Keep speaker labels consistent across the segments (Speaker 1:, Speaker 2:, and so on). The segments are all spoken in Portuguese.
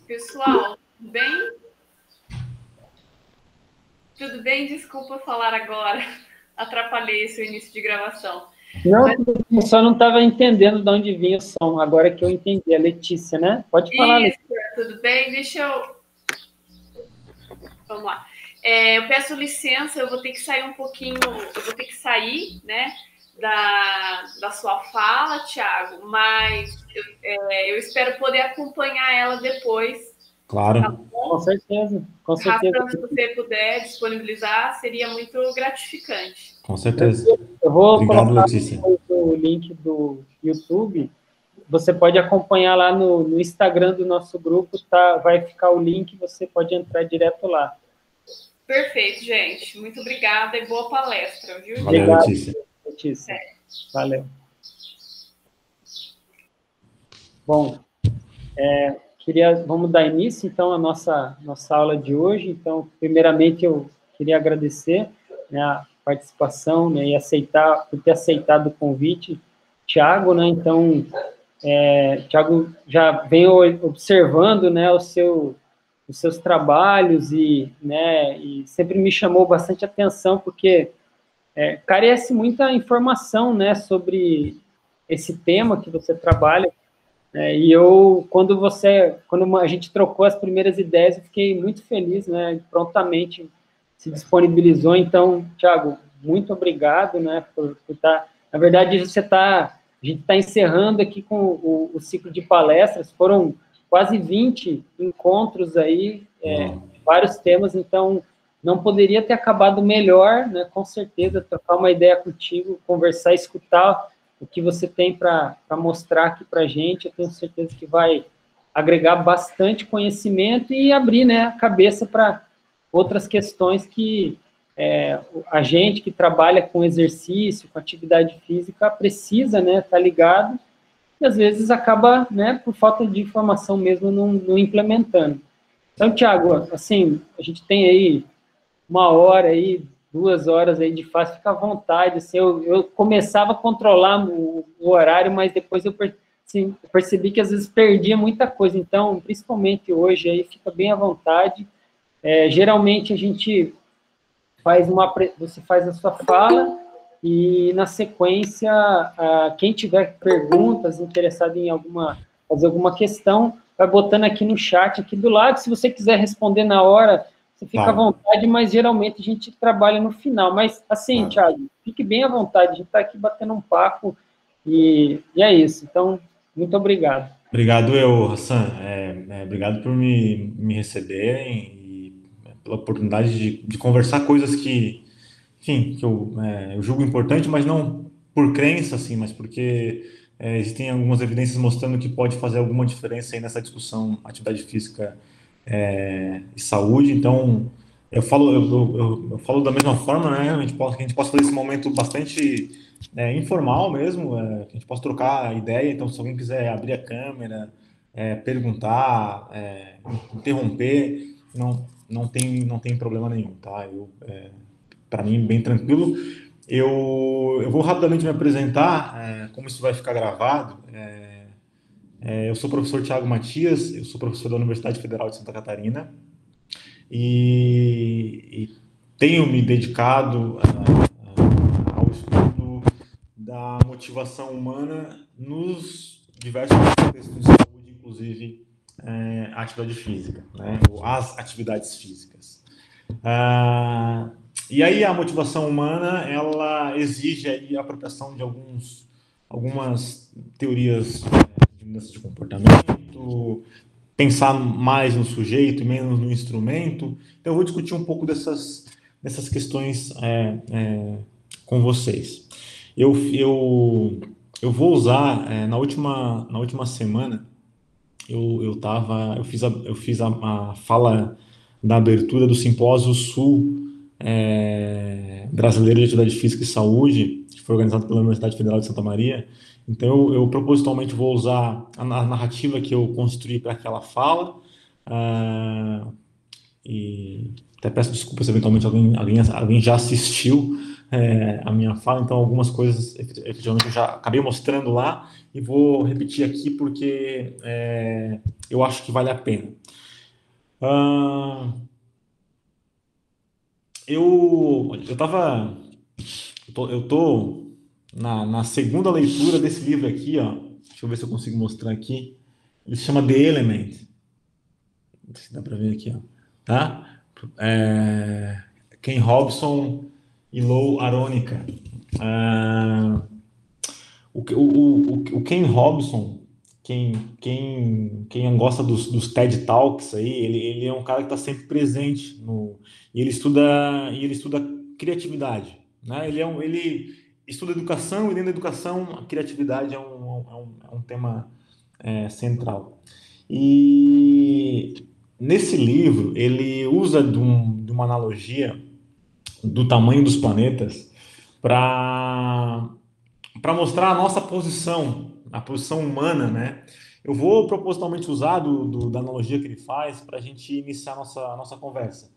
Speaker 1: Pessoal, tudo bem? Tudo bem? Desculpa falar agora. Atrapalhei esse início de gravação.
Speaker 2: Não, eu só não estava entendendo de onde vinha o som. Agora que eu entendi, a Letícia, né? Pode falar,
Speaker 1: Isso,
Speaker 2: Letícia.
Speaker 1: tudo bem? Vamos lá. Eu peço licença, eu vou ter que sair um pouquinho, eu vou ter que sair, né, da sua fala, Thiago, mas eu espero poder acompanhar ela depois, tá
Speaker 3: Claro,
Speaker 2: Com
Speaker 1: bom?
Speaker 2: certeza, com certeza.
Speaker 1: Rafa, se você puder disponibilizar, seria muito gratificante.
Speaker 3: com certeza.
Speaker 2: Eu vou
Speaker 3: Obrigado,
Speaker 2: colocar
Speaker 3: Letícia.
Speaker 2: o link do YouTube. Você pode acompanhar lá no Instagram do nosso grupo, tá? Vai ficar o link, você pode entrar direto lá.
Speaker 1: Perfeito, gente. Muito obrigada e boa palestra, viu?
Speaker 3: Valeu,
Speaker 2: Obrigado,
Speaker 3: Letícia.
Speaker 2: Letícia. Valeu. Bom, vamos dar início, então, à nossa aula de hoje. Então, primeiramente, eu queria agradecer, né, a participação, né, por ter aceitado o convite, Thiago, né? Então, Thiago já vem observando, né, os seus trabalhos né, e sempre me chamou bastante atenção, porque carece muita informação, né, sobre esse tema que você trabalha. E quando a gente trocou as primeiras ideias, eu fiquei muito feliz, né, prontamente se disponibilizou. Então, Thiago, muito obrigado, né, por estar. Na verdade, a gente está encerrando aqui com o ciclo de palestras, foram quase 20 encontros aí, de vários temas, então não poderia ter acabado melhor, né, com certeza, trocar uma ideia contigo, conversar, escutar o que você tem para mostrar aqui para a gente. Eu tenho certeza que vai agregar bastante conhecimento e abrir, né, a cabeça para outras questões que a gente que trabalha com exercício, com atividade física, precisa, né, estar ligado, e às vezes acaba, né, por falta de informação mesmo, não implementando. Então, Thiago, assim, a gente tem aí 1 hora aí, 2 horas aí de fácil, fica à vontade. Assim, eu começava a controlar o horário, mas depois assim, eu percebi que às vezes perdia muita coisa. Então, principalmente hoje, aí fica bem à vontade. Geralmente a gente você faz a sua fala e na sequência, quem tiver perguntas, interessado em fazer alguma questão, vai botando aqui no chat, aqui do lado. Se você quiser responder na hora, você fica à vontade, mas geralmente a gente trabalha no final. Mas, assim, Thiago, fique bem à vontade, a gente está aqui batendo um papo e é isso. Então, muito obrigado.
Speaker 3: Obrigado, Hassan. Obrigado por me receberem e pela oportunidade de conversar coisas que, enfim, que eu julgo importante, mas não por crença, assim, mas porque existem algumas evidências mostrando que pode fazer alguma diferença aí nessa discussão atividade física e saúde. Então, eu falo da mesma forma, né? Que a gente possa fazer esse momento bastante informal mesmo, que a gente possa trocar ideia. Então, se alguém quiser abrir a câmera, perguntar, interromper, não tem problema nenhum, tá? Para mim, bem tranquilo. Eu vou rapidamente me apresentar, como isso vai ficar gravado. Eu sou o professor Tiago Matias, eu sou professor da Universidade Federal de Santa Catarina e tenho me dedicado ao estudo da motivação humana nos diversos contextos de saúde, inclusive a atividade física, né? Ou as atividades físicas. E aí a motivação humana, ela exige aí a apropriação de algumas teorias de mudança de comportamento, pensar mais no sujeito e menos no instrumento. Então, eu vou discutir um pouco dessas questões com vocês. Eu vou usar, na última semana, eu fiz a fala da abertura do Simpósio Sul Brasileiro de Atividade Física e Saúde, que foi organizado pela Universidade Federal de Santa Maria. Então, eu propositalmente vou usar a narrativa que eu construí para aquela fala, e até peço desculpas se eventualmente alguém já assistiu, a minha fala, então algumas coisas efetivamente eu já acabei mostrando lá e vou repetir aqui porque eu acho que vale a pena. Ah, eu tô na segunda leitura desse livro aqui, ó. Deixa eu ver se eu consigo mostrar aqui. Ele se chama The Element. Não sei se dá para ver aqui, ó. Tá? Ken Robson e Lou Aronica. Ah, o Ken Robson, quem gosta dos TED Talks aí, ele é um cara que está sempre presente e ele estuda criatividade, né? Ele estuda educação e dentro da educação a criatividade é um tema central. E nesse livro ele usa de uma analogia do tamanho dos planetas para mostrar a nossa posição, a posição humana, né? Eu vou propositalmente usar da analogia que ele faz para a gente iniciar a nossa conversa.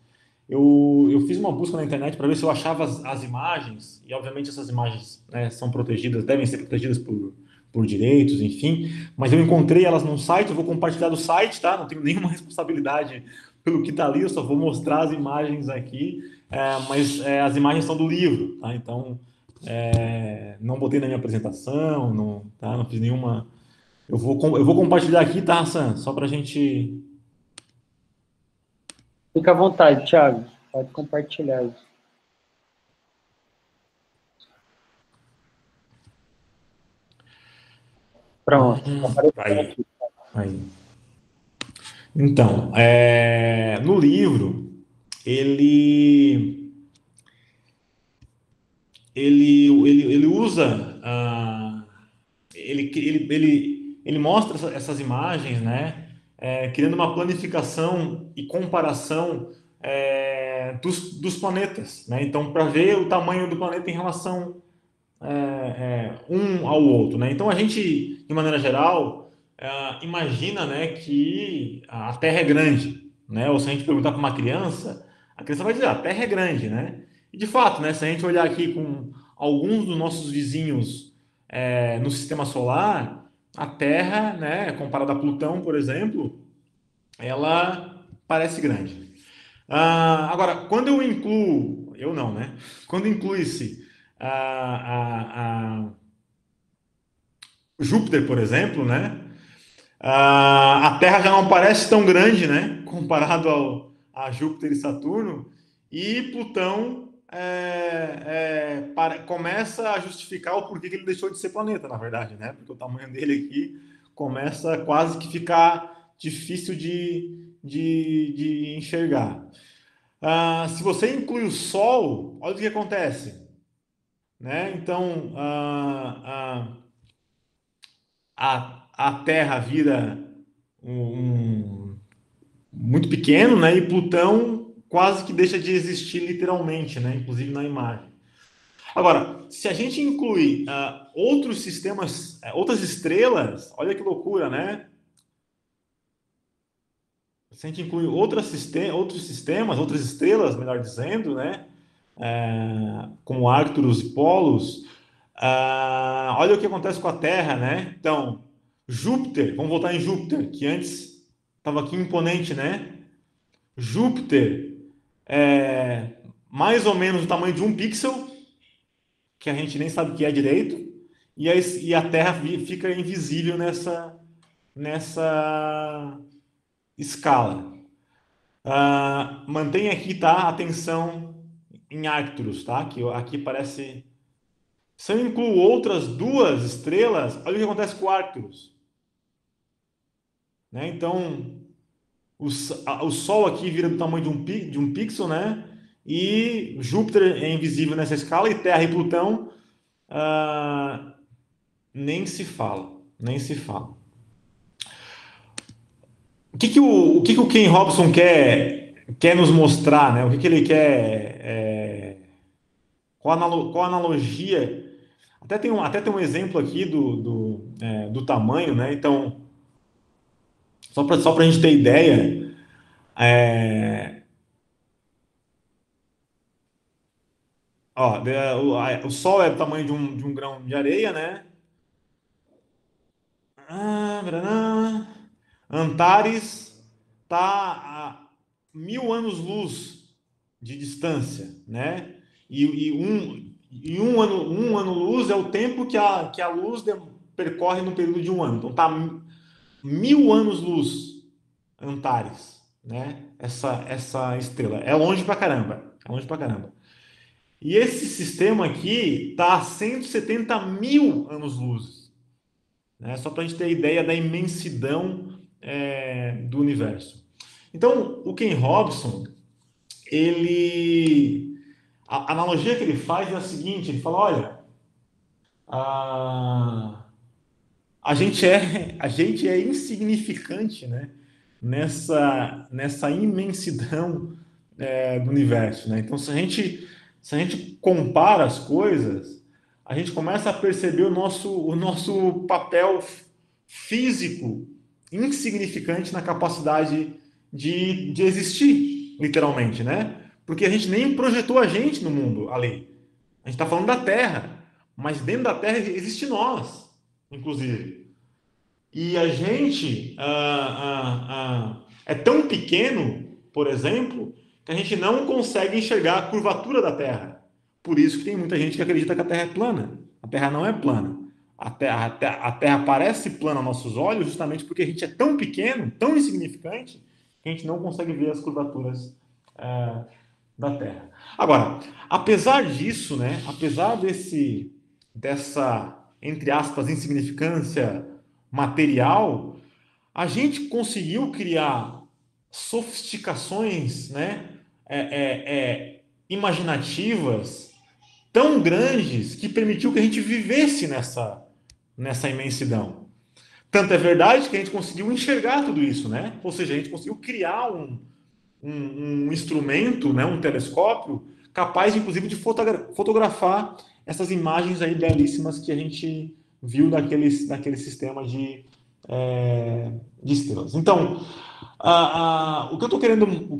Speaker 3: Eu fiz uma busca na internet para ver se eu achava as imagens, e obviamente essas imagens, né, são protegidas, devem ser protegidas por direitos, enfim, mas eu encontrei elas num site, eu vou compartilhar do site, tá? Não tenho nenhuma responsabilidade pelo que está ali, eu só vou mostrar as imagens aqui, mas as imagens são do livro, tá? Então, não botei na minha apresentação, não, tá? Não fiz nenhuma. Eu vou compartilhar aqui, tá, Sam? Só para a gente.
Speaker 2: Fica à vontade, Thiago. Pode compartilhar isso. Pronto.
Speaker 3: Aí, aí. Então, no livro, ele, ele usa, ele mostra essas imagens, né, criando uma planificação e comparação dos planetas, né? Então, para ver o tamanho do planeta em relação um ao outro, né? Então, a gente, de maneira geral, imagina, né, que a Terra é grande, né? Ou se a gente perguntar para uma criança, a criança vai dizer, a Terra é grande, né? E de fato, né, se a gente olhar aqui com alguns dos nossos vizinhos no sistema solar, a Terra, né, comparada a Plutão, por exemplo, ela parece grande. Agora, quando eu incluo, eu não, né? Quando inclui-se a Júpiter, por exemplo, né? A Terra já não parece tão grande, né? Comparado a Júpiter e Saturno, e Plutão começa a justificar o porquê que ele deixou de ser planeta, na verdade, né? Porque o tamanho dele aqui começa quase que ficar difícil de enxergar. Se você inclui o Sol, olha o que acontece, né? Então, a Terra vira muito pequeno, né? E Plutão quase que deixa de existir literalmente, né? Inclusive na imagem. Agora, se a gente inclui outros sistemas, outras estrelas, olha que loucura, né? Se a gente inclui outros sistemas, outras estrelas, melhor dizendo, né? Como Arcturus e Polos, olha o que acontece com a Terra, né? Então, Júpiter, vamos voltar em Júpiter, que antes estava aqui imponente, né? Júpiter é mais ou menos o tamanho de um pixel, que a gente nem sabe o que é direito, e a Terra fica invisível nessa escala. Mantém aqui, tá? A atenção em Arcturus, tá? Que aqui parece. Se eu incluo outras duas estrelas, olha o que acontece com o Arcturus. Né? Então, o Sol aqui vira do tamanho de um pixel, né? E Júpiter é invisível nessa escala, e Terra e Plutão nem se fala. Nem se fala. O que o Ken Robson quer nos mostrar, né? O que ele quer. Qual a analogia? Até tem um exemplo aqui do tamanho, né? Então, só para a gente ter ideia, Ó, o Sol é do tamanho de um grão de areia, né? Antares está a 1.000 anos-luz de distância, né? Um ano-luz é o tempo que a luz percorre no período de um ano. Então, está 1.000 anos-luz, Antares, né? Essa estrela. É longe pra caramba. É longe pra caramba. E esse sistema aqui está a 170.000 anos-luz, né? Só para a gente ter ideia da imensidão do universo. Então, o Ken Robson, a analogia que ele faz é a seguinte: ele fala, olha, a gente é insignificante, né? Nessa imensidão do universo, né? Então, se a gente compara as coisas, a gente começa a perceber o nosso papel físico insignificante na capacidade de existir, literalmente, né? Porque a gente nem projetou a gente no mundo ali. A gente está falando da Terra, mas dentro da Terra existe nós, inclusive. E a gente é tão pequeno, por exemplo, que a gente não consegue enxergar a curvatura da Terra. Por isso que tem muita gente que acredita que a Terra é plana. A Terra não é plana. A Terra parece plana aos nossos olhos justamente porque a gente é tão pequeno, tão insignificante, que a gente não consegue ver as curvaturas da Terra. Agora, apesar disso, né, apesar dessa, entre aspas, insignificância material, a gente conseguiu criar sofisticações, né, imaginativas tão grandes que permitiu que a gente vivesse nessa imensidão. Tanto é verdade que a gente conseguiu enxergar tudo isso, né? Ou seja, a gente conseguiu criar um instrumento, né, um telescópio, capaz, inclusive, de fotografar essas imagens aí belíssimas que a gente viu daquele sistema de estrelas. Então, o que eu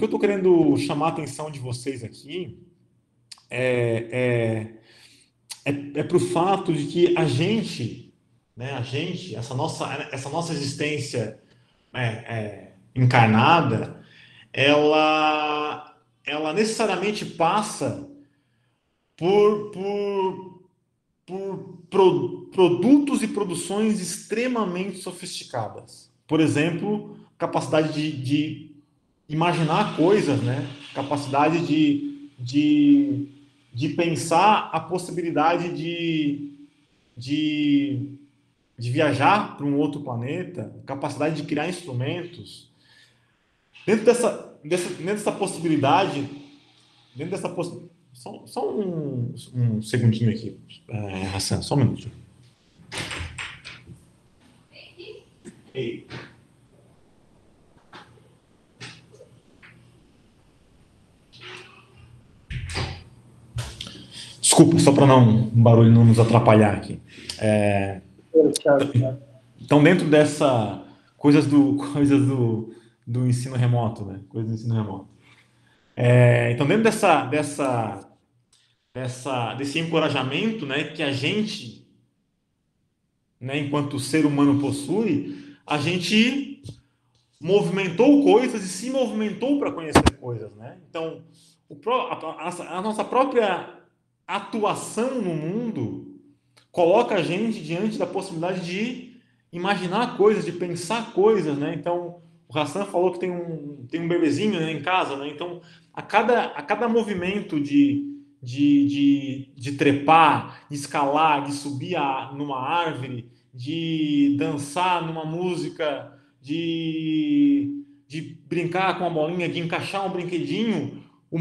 Speaker 3: tô querendo chamar a atenção de vocês aqui é para o fato de que a gente, né, essa nossa existência encarnada, ela necessariamente passa por produtos e produções extremamente sofisticadas. Por exemplo, capacidade de imaginar coisas, né? Capacidade de pensar a possibilidade de viajar para um outro planeta, capacidade de criar instrumentos. Dentro dessa possibilidade, só um segundinho aqui, Hassan, só um minuto. Ei. Desculpa, só para um barulho não nos atrapalhar aqui. Então, dentro dessa coisas do ensino remoto, né? Coisas do ensino remoto. Então, dentro desse encorajamento, né, que a gente, né, enquanto ser humano possui, a gente movimentou coisas e se movimentou para conhecer coisas, né? Então, a nossa própria atuação no mundo coloca a gente diante da possibilidade de imaginar coisas, de pensar coisas, né? Então, o Hassan falou que tem um bebezinho, né, em casa, né? Então, a cada movimento de trepar, de escalar, de subir numa árvore, de dançar numa música, de brincar com a bolinha, de encaixar um brinquedinho, o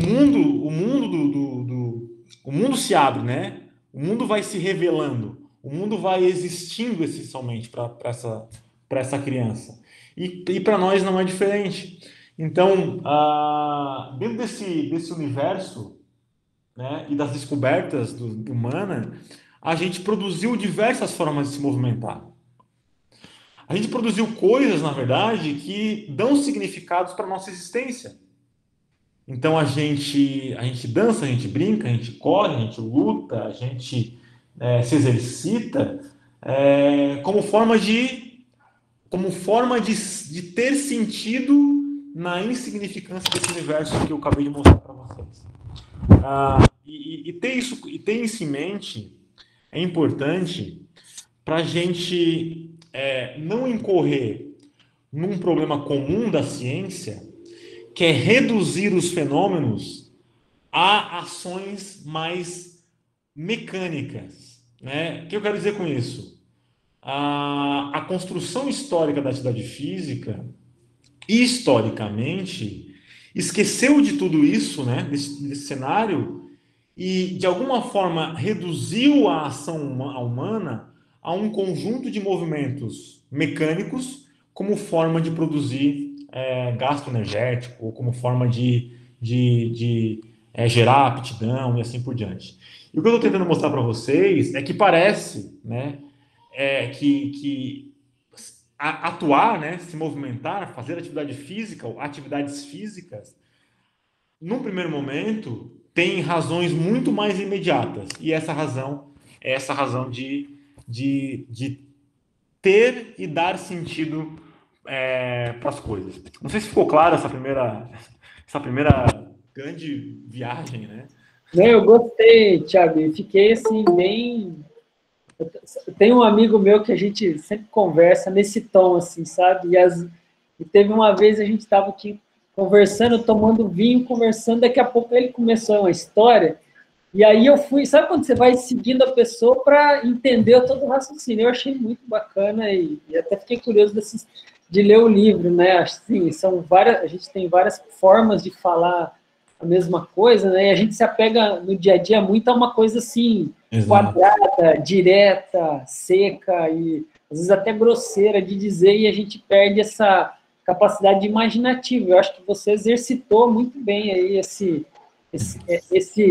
Speaker 3: mundo se abre, né? O mundo vai se revelando, o mundo vai existindo essencialmente para essa criança. E para nós não é diferente. Então, dentro desse universo, né, e das descobertas humanas, a gente produziu diversas formas de se movimentar. A gente produziu coisas, na verdade, que dão significados para a nossa existência. Então a gente dança, a gente brinca, a gente corre, a gente luta, a gente se exercita como forma de ter sentido na insignificância desse universo que eu acabei de mostrar para vocês. Ter isso em mente é importante para a gente não incorrer num problema comum da ciência, que é reduzir os fenômenos a ações mais mecânicas, né? O que eu quero dizer com isso? A construção histórica da atividade física, historicamente, esqueceu de tudo isso, né? Desse cenário, e de alguma forma reduziu a ação humana a um conjunto de movimentos mecânicos como forma de produzir gasto energético, ou como forma de gerar aptidão e assim por diante. E o que eu estou tentando mostrar para vocês é que parece, né, que atuar, né, se movimentar, fazer atividade física, ou atividades físicas, num primeiro momento, tem razões muito mais imediatas. E essa razão é essa razão de ter e dar sentido para as coisas. Não sei se ficou claro essa primeira grande viagem, né?
Speaker 2: Eu gostei, Thiago, e fiquei assim, bem. Tem um amigo meu que a gente sempre conversa nesse tom, assim, sabe? E teve uma vez a gente estava aqui conversando, tomando vinho, conversando, daqui a pouco ele começou uma história, e aí eu fui, sabe quando você vai seguindo a pessoa para entender todo o raciocínio? Eu achei muito bacana e até fiquei curioso de ler o livro, né? Assim, são várias, a gente tem várias formas de falar a mesma coisa, né? E a gente se apega no dia a dia muito a uma coisa assim,
Speaker 3: Exato.
Speaker 2: quadrada, direta, seca e às vezes até grosseira de dizer, e a gente perde essa capacidade imaginativa. Eu acho que você exercitou muito bem aí esse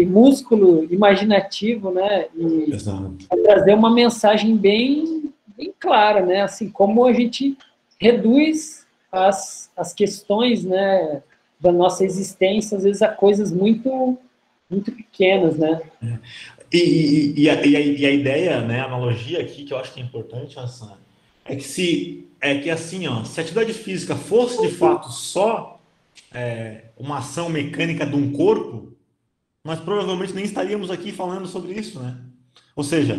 Speaker 2: músculo imaginativo, né? E
Speaker 3: Exato.
Speaker 2: trazer uma mensagem bem, bem clara, né? Assim, como a gente reduz as questões, né, da nossa existência, às vezes, a coisas muito, muito pequenas, né?
Speaker 3: E a ideia, né, a analogia aqui que eu acho que é importante, Hassan, é que assim, ó, se a atividade física fosse de fato só uma ação mecânica de um corpo, nós provavelmente nem estaríamos aqui falando sobre isso, né? Ou seja,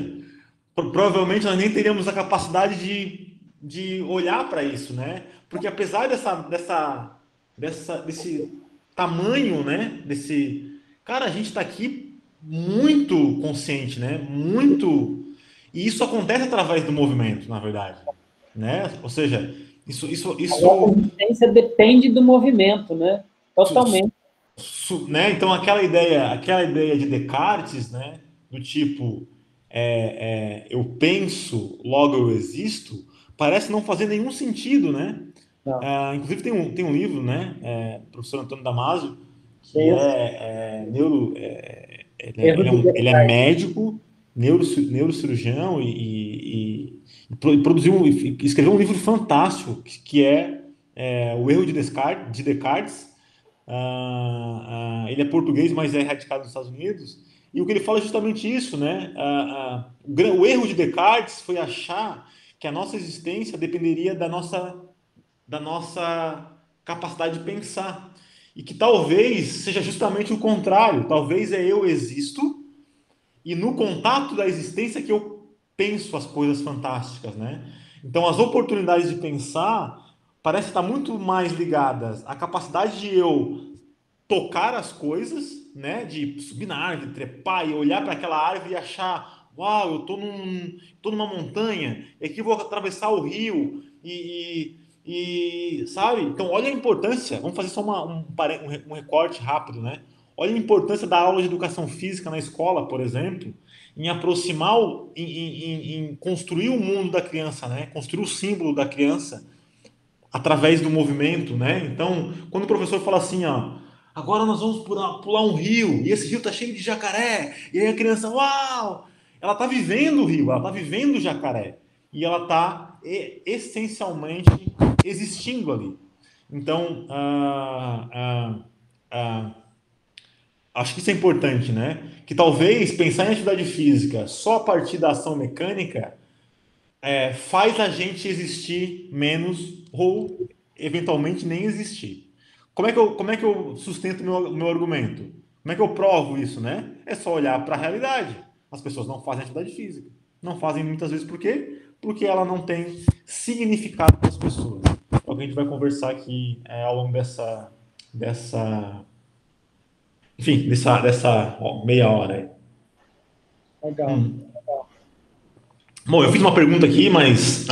Speaker 3: provavelmente nós nem teríamos a capacidade de olhar para isso, né? Porque apesar desse tamanho, né? Cara, a gente está aqui muito consciente, né? Muito. E isso acontece através do movimento, na verdade, né? Ou seja,
Speaker 2: A nossa existência depende do movimento, né? Totalmente.
Speaker 3: né? Então aquela ideia de Descartes, né? Do tipo eu penso, logo eu existo, parece não fazer nenhum sentido, né? Inclusive tem um livro, né? Professor Antônio Damasio, que ele é médico, neurocirurgião e escreveu um livro fantástico que é O Erro de Descartes. Ele é português, mas é radicado nos Estados Unidos. E o que ele fala é justamente isso, né? O erro de Descartes foi achar que a nossa existência dependeria da nossa capacidade de pensar. E que talvez seja justamente o contrário. Talvez eu existo e no contato da existência que eu penso as coisas fantásticas, né? Então, as oportunidades de pensar parecem estar muito mais ligadas à capacidade de eu tocar as coisas, né? De subir na árvore, trepar e olhar para aquela árvore e achar, uau, eu tô numa montanha, e aqui eu vou atravessar o rio sabe? Então, olha a importância. Vamos fazer só um recorte rápido, né? Olha a importância da aula de educação física na escola, por exemplo, em aproximar, em construir o mundo da criança, né? Construir o símbolo da criança através do movimento, né? Então, quando o professor fala assim, ó, agora nós vamos pular um rio, e esse rio tá cheio de jacaré, e aí a criança, uau! Ela tá vivendo o rio, ela tá vivendo o jacaré, e ela tá essencialmente existindo ali. Então, acho que isso é importante, né? Que talvez pensar em atividade física só a partir da ação mecânica faz a gente existir menos ou eventualmente nem existir. Como é que eu sustento meu argumento? Como é que eu provo isso, né? É só olhar para a realidade. As pessoas não fazem atividade física. Não fazem muitas vezes por quê? Porque ela não tem significado para as pessoas. É o que a gente vai conversar aqui ao longo dessa, enfim, dessa meia hora aí.
Speaker 2: Legal.
Speaker 3: Bom, eu fiz uma pergunta aqui, mas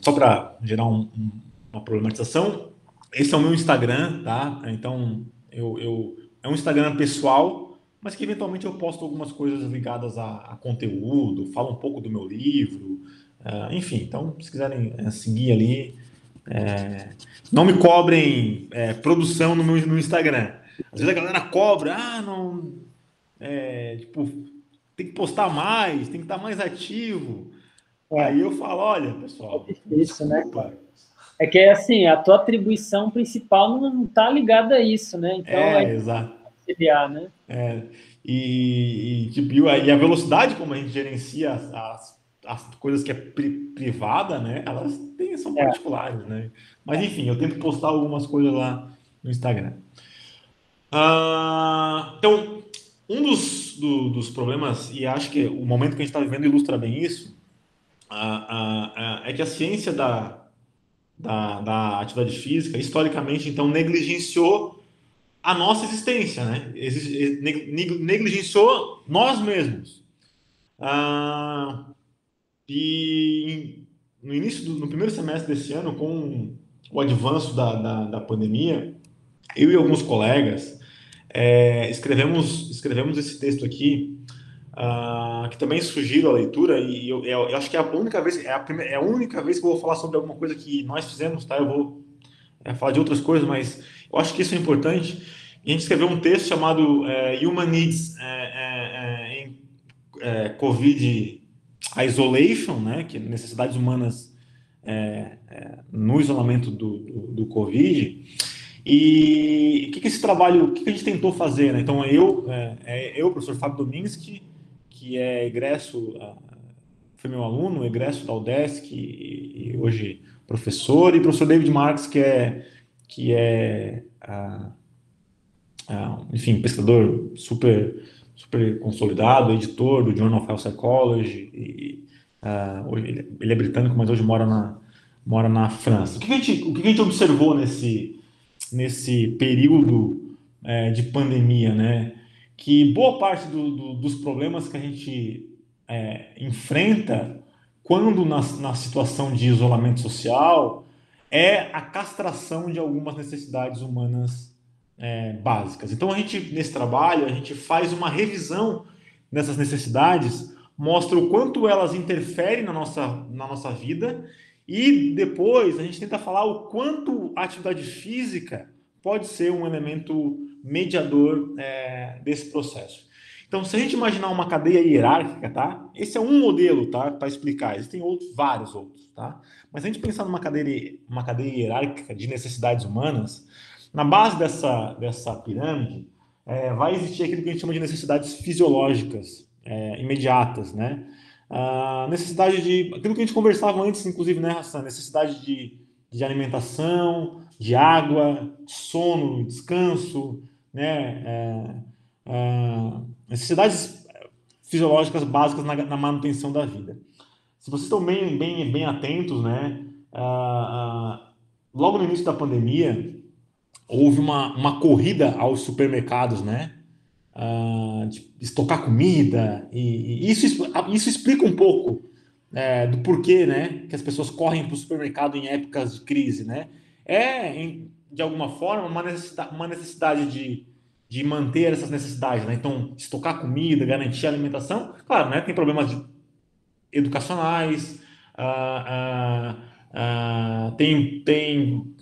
Speaker 3: só para gerar uma problematização, esse é o meu Instagram, tá? Então, é um Instagram pessoal, mas que eventualmente eu posto algumas coisas ligadas a conteúdo, falo um pouco do meu livro, enfim. Então, se quiserem seguir ali, não me cobrem produção no Instagram. Às vezes a galera cobra, não, tipo, tem que postar mais, tem que estar mais ativo.
Speaker 2: É,
Speaker 3: Aí eu falo, olha,
Speaker 2: é
Speaker 3: pessoal,
Speaker 2: difícil, né,
Speaker 3: desculpa.
Speaker 2: cara? É que, assim, a tua atribuição principal não está ligada a isso, né? Então, é
Speaker 3: Exato.
Speaker 2: conciliar, né?
Speaker 3: Tipo, e a velocidade como a gente gerencia as coisas que é privada, né? São
Speaker 2: É,
Speaker 3: particulares, né? Mas enfim, eu tento postar algumas coisas lá no Instagram. Então, um dos problemas, e acho que o momento que a gente está vivendo ilustra bem isso, é que a ciência da atividade física, historicamente, então, negligenciou a nossa existência, né? Negligenciou nós mesmos. Ah, e no primeiro semestre desse ano, com o avanço da pandemia, eu e alguns colegas escrevemos esse texto aqui, que também sugiro a leitura, e eu acho que é a única vez, é a única vez que eu vou falar sobre alguma coisa que nós fizemos, tá? Eu vou falar de outras coisas, mas eu acho que isso é importante. E a gente escreveu um texto chamado Human Needs em COVID Isolation, né, que é necessidades humanas no isolamento do COVID. E o que esse trabalho, o que a gente tentou fazer, né? Então, eu, professor Fábio Domingues, que é egresso, foi meu aluno, egresso da UDESC e hoje professor, e professor David Marks, que é enfim, pesquisador super consolidado, editor do Journal of Health Psychology, ele é britânico, mas hoje mora na França. O que a gente observou nesse período de pandemia, né? Que boa parte dos problemas que a gente enfrenta quando na situação de isolamento social é a castração de algumas necessidades humanas básicas. Então, nesse trabalho, a gente faz uma revisão dessas necessidades, mostra o quanto elas interferem na nossa vida e depois a gente tenta falar o quanto a atividade física pode ser um elemento mediador desse processo. Então, se a gente imaginar uma cadeia hierárquica, tá? Esse é um modelo, tá? Para explicar. Existem vários outros, tá? Mas se a gente pensar numa cadeia hierárquica de necessidades humanas, na base dessa pirâmide, vai existir aquilo que a gente chama de necessidades fisiológicas imediatas, né? Necessidade de aquilo que a gente conversava antes, inclusive, né, Hassan? Necessidade de alimentação, de água, de sono, descanso, né? Necessidades fisiológicas básicas na manutenção da vida. Se vocês estão bem atentos, né? Logo no início da pandemia, houve uma corrida aos supermercados, né? De estocar comida, e isso explica um pouco do porquê, né? Que as pessoas correm para o supermercado em épocas de crise, né? De alguma forma, uma necessidade de manter essas necessidades, né? Então, estocar comida, garantir a alimentação, claro, né? Tem problemas educacionais,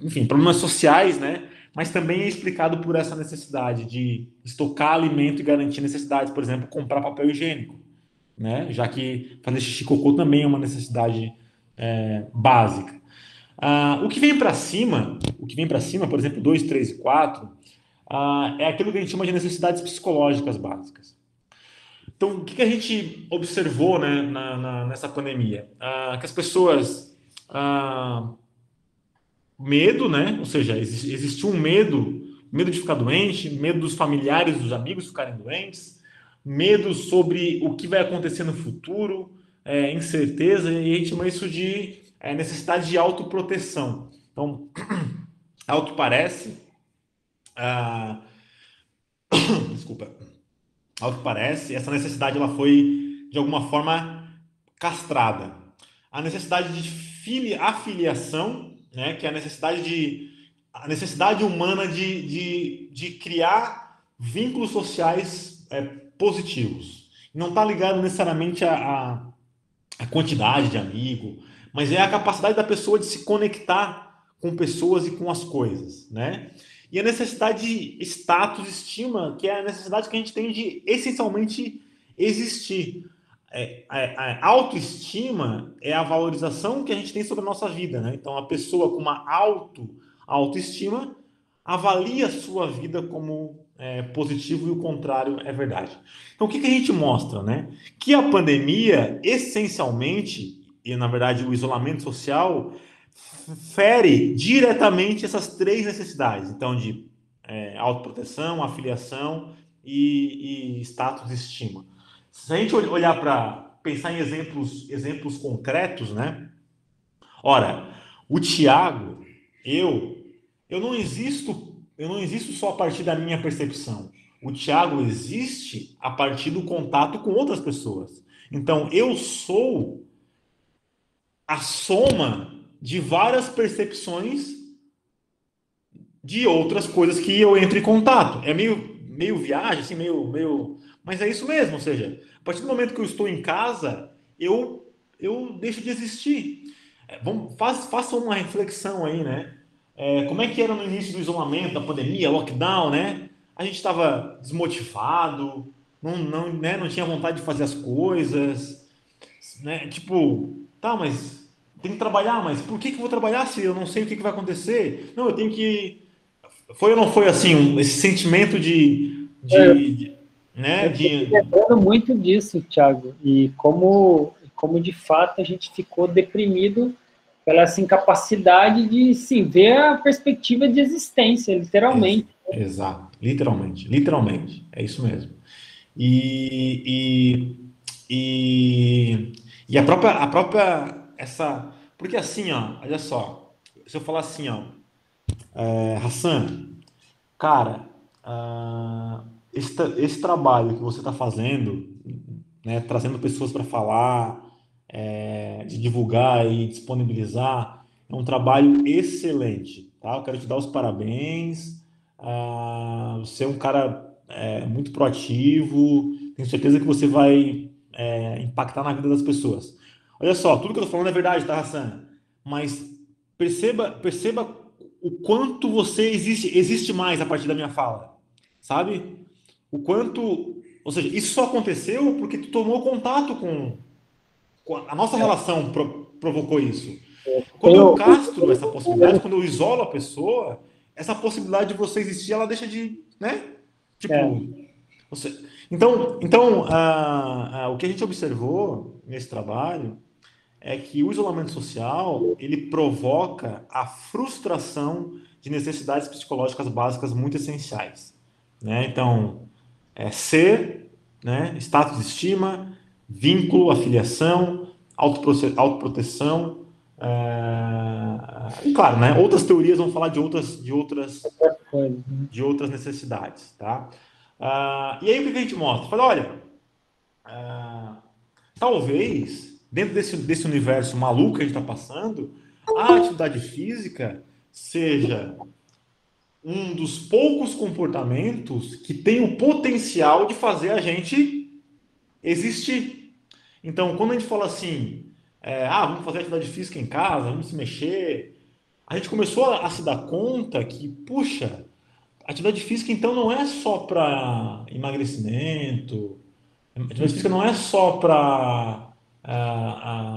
Speaker 3: enfim, problemas sociais, né? Mas também é explicado por essa necessidade de estocar alimento e garantir necessidades, por exemplo, comprar papel higiênico, né? Já que fazer xixi e cocô também é uma necessidade básica. O que vem para cima, por exemplo, 2, 3 e 4, é aquilo que a gente chama de necessidades psicológicas básicas. Então, o que a gente observou, né, nessa pandemia? Que as pessoas... medo, né? Ou seja, existiu um medo de ficar doente, medo dos familiares, dos amigos ficarem doentes, medo sobre o que vai acontecer no futuro, incerteza, e a gente chama isso de necessidade de autoproteção. Então, auto parece, desculpa, auto parece, essa necessidade ela foi de alguma forma castrada. A necessidade de afiliação, né, que é a necessidade humana de criar vínculos sociais positivos. Não está ligado necessariamente à quantidade de amigo, mas é a capacidade da pessoa de se conectar com pessoas e com as coisas, né? E a necessidade de status, estima, que é a necessidade que a gente tem de essencialmente existir. A autoestima é a valorização que a gente tem sobre a nossa vida, né? Então, a pessoa com uma autoestima avalia a sua vida como positivo e o contrário é verdade. Então, o que a gente mostra, né? Que a pandemia, essencialmente, e na verdade o isolamento social, fere diretamente essas três necessidades. Então, de autoproteção, afiliação e status de estima. Se a gente olhar para pensar em exemplos concretos, né? Ora, o Tiago, eu não existo só a partir da minha percepção. O Tiago existe a partir do contato com outras pessoas. Então, eu sou a soma de várias percepções de outras coisas que eu entro em contato. É meio viagem, assim, meio... Mas é isso mesmo, ou seja, a partir do momento que eu estou em casa, eu deixo de existir. Façam uma reflexão aí, né? Como é que era no início do isolamento, da pandemia, lockdown, né? A gente estava desmotivado, não tinha vontade de fazer as coisas, né? Tipo, tá, mas tem que trabalhar, mas por que eu vou trabalhar se eu não sei o que vai acontecer? Não, eu tenho que... Foi ou não foi assim, esse sentimento né,
Speaker 2: eu estou lembrando muito disso, Thiago, e como de fato a gente ficou deprimido pela essa incapacidade de se ver a perspectiva de existência, literalmente.
Speaker 3: Exato, literalmente, é isso mesmo. E a própria essa, porque assim, ó, olha só, se eu falar assim, ó, Hassan, cara, esse trabalho que você está fazendo, né, trazendo pessoas para falar, de divulgar e disponibilizar, é um trabalho excelente, tá? Eu quero te dar os parabéns. Você é um cara muito proativo, tenho certeza que você vai impactar na vida das pessoas. Olha só, tudo que eu estou falando é verdade, tá, Hassan? Mas perceba o quanto você existe mais a partir da minha fala, sabe? O quanto, ou seja, isso só aconteceu porque tu tomou contato com a nossa relação provocou isso. Quando eu castro essa possibilidade, quando eu isolo a pessoa, essa possibilidade de você existir, ela deixa de, né? Tipo, então, o que a gente observou nesse trabalho é que o isolamento social, ele provoca a frustração de necessidades psicológicas básicas muito essenciais, né? Então, ser, né, status de estima, vínculo, afiliação, autoproteção, e claro, né, outras teorias vão falar de outras necessidades, tá? E aí o que a gente mostra? Fala, olha, talvez dentro desse universo maluco que a gente está passando, a atividade física seja um dos poucos comportamentos que tem o potencial de fazer a gente existir. Então, quando a gente fala assim, vamos fazer atividade física em casa, vamos se mexer, a gente começou a se dar conta que, puxa, atividade física então não é só para emagrecimento, atividade física não é só para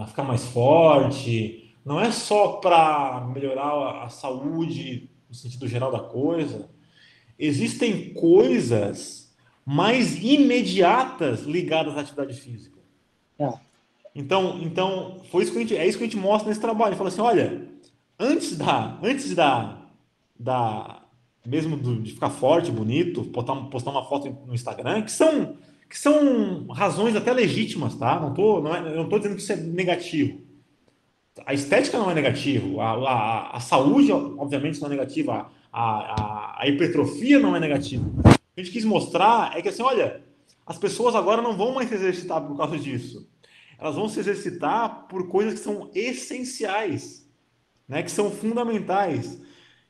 Speaker 3: ficar mais forte, não é só para melhorar a saúde no sentido geral da coisa. existem coisas mais imediatas ligadas à atividade física. Então foi isso que é isso que a gente mostra nesse trabalho. A gente fala assim, olha, antes mesmo de ficar forte, bonito, postar uma foto no Instagram, que são razões até legítimas, tá? Eu não tô dizendo que isso é negativo. A estética não é negativo, a saúde, obviamente, não é negativa, a hipertrofia não é negativa. O que a gente quis mostrar é que, assim, olha, as pessoas agora não vão mais se exercitar por causa disso. Elas vão se exercitar por coisas que são essenciais, né, que são fundamentais.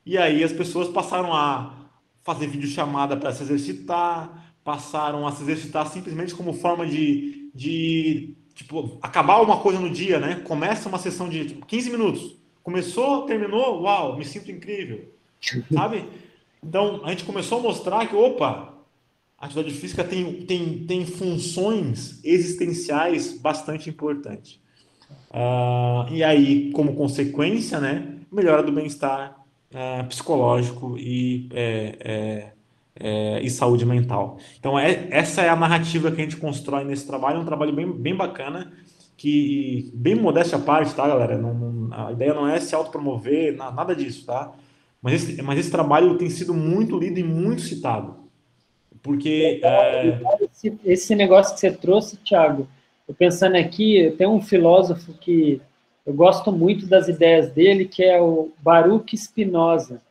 Speaker 3: E aí as pessoas passaram a fazer videochamada para se exercitar, passaram a se exercitar simplesmente como forma de tipo, acabar uma coisa no dia, né? Começa uma sessão de 15 minutos. Começou, terminou, uau, me sinto incrível. Sabe? Então, a gente começou a mostrar que, opa, a atividade física tem funções existenciais bastante importantes. E aí, como consequência, né, melhora do bem-estar psicológico e saúde mental. Então, essa é a narrativa que a gente constrói nesse trabalho, é um trabalho bem bacana, que, bem modéstia à parte, tá, galera? A ideia não é se autopromover, nada disso, tá? Mas esse trabalho tem sido muito lido e muito citado, porque...
Speaker 2: Esse negócio que você trouxe, Thiago, eu pensando aqui, tem um filósofo que eu gosto muito das ideias dele, que é o Baruch Spinoza.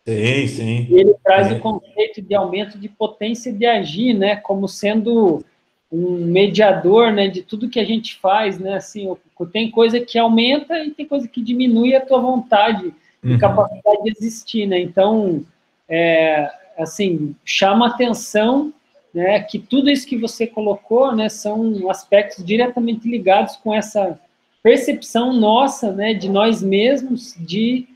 Speaker 3: Sim.
Speaker 2: E ele traz o conceito de aumento de potência de agir, né, como sendo um mediador, né, de tudo que a gente faz, né, assim, tem coisa que aumenta e tem coisa que diminui a tua vontade e capacidade de existir, né, então, assim, chama atenção, né, que tudo isso que você colocou, né, são aspectos diretamente ligados com essa percepção nossa, né, de nós mesmos, de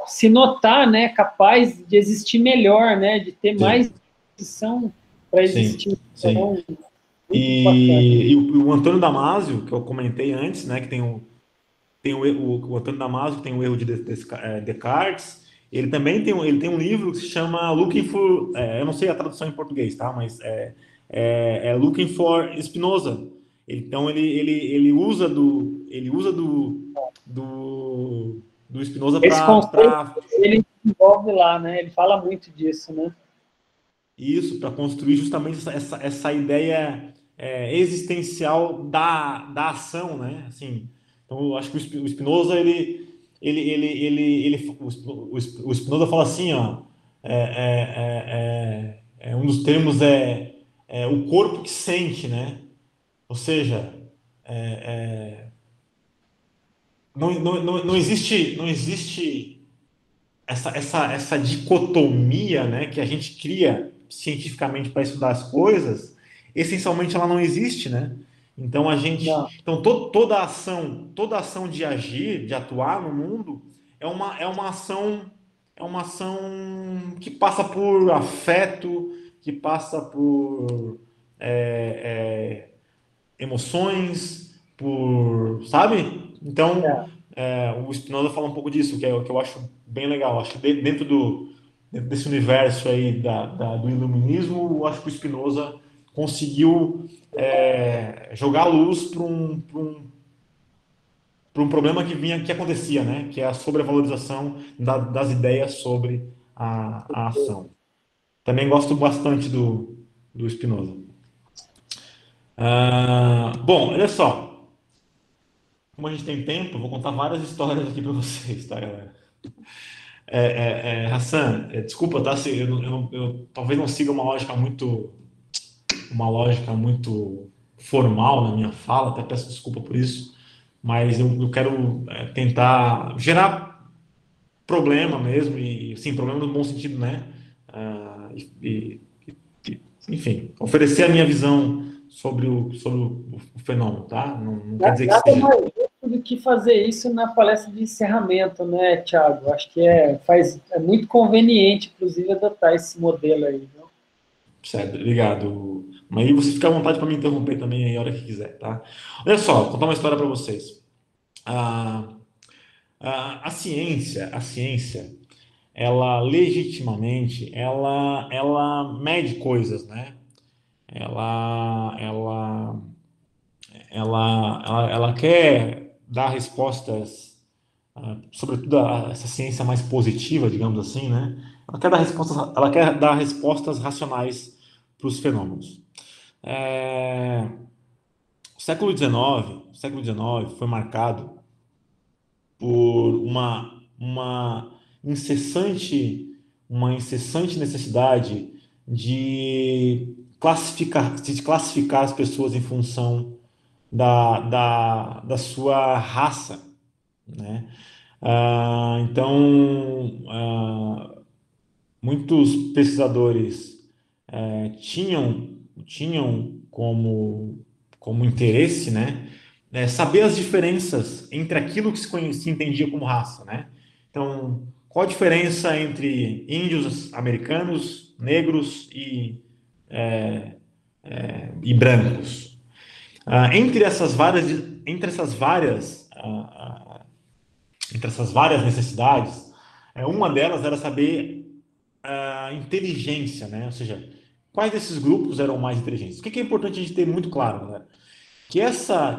Speaker 2: se notar, né, capaz de existir melhor, né, de ter mais condição para existir.
Speaker 3: Sim.
Speaker 2: Então,
Speaker 3: e o Antônio Damasio, que eu comentei antes, né, que o Antônio Damasio, que tem o erro de Descartes, ele também tem um livro que se chama Looking for, eu não sei a tradução em português, tá, mas Looking for Spinoza. Então ele usa do Spinoza para
Speaker 2: ele desenvolve lá, né? Ele fala muito disso, né?
Speaker 3: Isso, para construir justamente essa ideia existencial da ação, né? Assim, então, eu acho que o Spinoza, o Spinoza fala assim, ó, um dos termos é o corpo que sente, né? Ou seja, não existe essa dicotomia, né, que a gente cria cientificamente para estudar as coisas, essencialmente ela não existe, né? Então então toda ação de agir, de atuar no mundo é uma ação que passa por afeto, que passa por emoções, sabe? Então o Spinoza fala um pouco disso, que eu acho bem legal. Acho que dentro desse universo aí do iluminismo, eu acho que o Spinoza conseguiu jogar a luz para um problema que acontecia, né? Que é a sobrevalorização das ideias sobre a ação. Também gosto bastante do Spinoza. Bom, olha só. Como a gente tem tempo, eu vou contar várias histórias aqui para vocês, tá, galera? Hassan, desculpa, tá? Se eu talvez não siga uma lógica muito formal na minha fala, até peço desculpa por isso, mas eu quero tentar gerar problema mesmo, e sim, problema no bom sentido, né? Enfim, oferecer a minha visão sobre o fenômeno, tá? Não quer dizer que
Speaker 2: nada
Speaker 3: seja...
Speaker 2: mais justo do que fazer isso na palestra de encerramento, né, Thiago? Acho que é muito conveniente, inclusive, adotar esse modelo aí, viu?
Speaker 3: Certo, obrigado. Mas aí você fica à vontade para me interromper também aí a hora que quiser, tá? Olha só, vou contar uma história para vocês. A ciência, ela legitimamente, ela mede coisas, né? Ela, ela, ela quer dar respostas, sobretudo essa ciência mais positiva, digamos assim, né? Ela quer dar respostas racionais para os fenômenos. O século XIX foi marcado por uma incessante necessidade de classificar as pessoas em função da sua raça, né? Então, muitos pesquisadores tinham como interesse, né, saber as diferenças entre aquilo que se entendia como raça, né? Então, qual a diferença entre índios americanos, negros e brancos? Entre essas várias, entre essas várias necessidades, uma delas era saber a inteligência, né? Ou seja, quais desses grupos eram mais inteligentes? O que é importante a gente ter muito claro, né? Que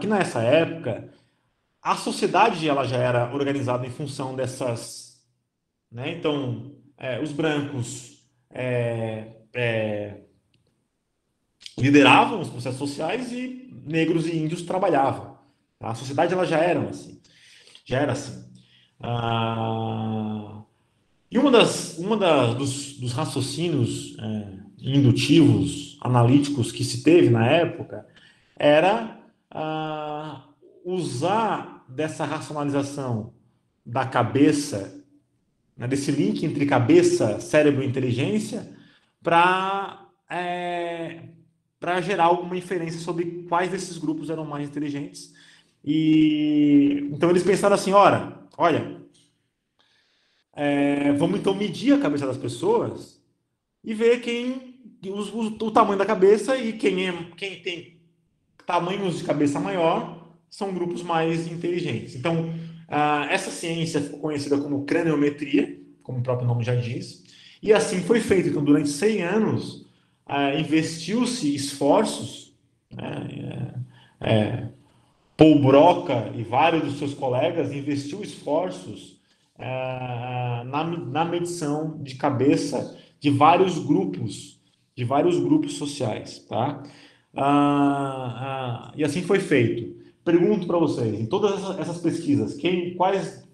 Speaker 3: nessa época a sociedade ela já era organizada em função dessas, né? Então, os brancos lideravam os processos sociais e negros e índios trabalhavam. Tá? A sociedade ela já era assim. Ah, e dos raciocínios indutivos, analíticos que se teve na época era usar dessa racionalização da cabeça, né, desse link entre cabeça, cérebro e inteligência, para gerar alguma inferência sobre quais desses grupos eram mais inteligentes. E então eles pensaram assim, olha, vamos então medir a cabeça das pessoas e ver o tamanho da cabeça, e quem tem tamanhos de cabeça maior são grupos mais inteligentes. Então, essa ciência ficou conhecida como craniometria, como o próprio nome já diz, e assim foi feito. Então, durante 100 anos, investiu-se esforços, né, Paul Broca e vários dos seus colegas investiu esforços na medição de cabeça de vários grupos sociais, tá? E assim foi feito. Pergunto para vocês, em todas essas pesquisas, quais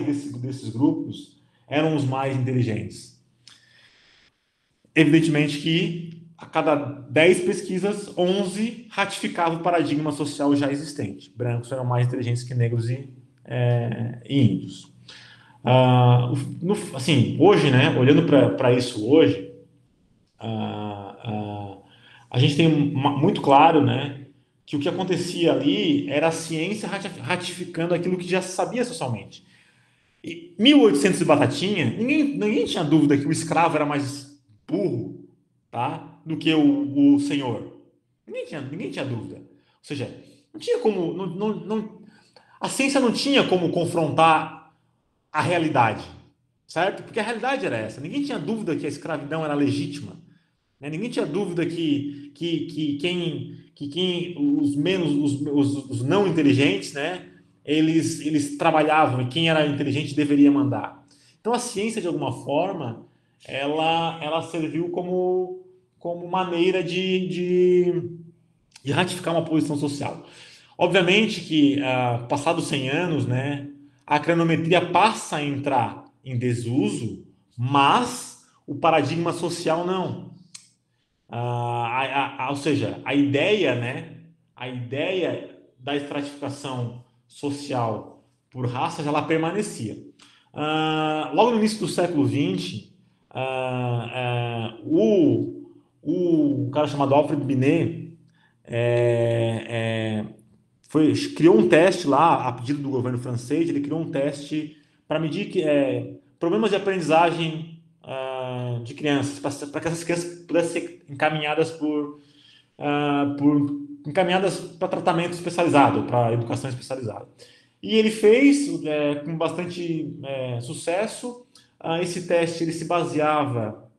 Speaker 3: desses grupos eram os mais inteligentes? Evidentemente que a cada 10 pesquisas, 11 ratificavam o paradigma social já existente. Brancos eram mais inteligentes que negros e índios. Assim, hoje, né, olhando para isso hoje, a gente tem muito claro, né, que o que acontecia ali era a ciência ratificando aquilo que já se sabia socialmente. Em 1800 e batatinha, ninguém tinha dúvida que o escravo era mais burro, tá, do que o senhor. Ninguém tinha dúvida. Ou seja, não tinha como, a ciência não tinha como confrontar a realidade, certo? Porque a realidade era essa. Ninguém tinha dúvida que a escravidão era legítima, né? Ninguém tinha dúvida que os não inteligentes, né? Eles trabalhavam e quem era inteligente deveria mandar. Então a ciência, de alguma forma, ela serviu como maneira de ratificar uma posição social. Obviamente que, passados 100 anos, né, a cronometria passa a entrar em desuso, mas o paradigma social não. Ou seja, a ideia, né, a ideia da estratificação social por raça já lá permanecia. Logo no início do século XX, o cara chamado Alfred Binet criou um teste lá, a pedido do governo francês. Ele criou um teste para medir problemas de aprendizagem de crianças, para que essas crianças pudessem ser encaminhadas encaminhadas para tratamento especializado, para educação especializada. E ele fez com bastante sucesso, esse teste ele se baseava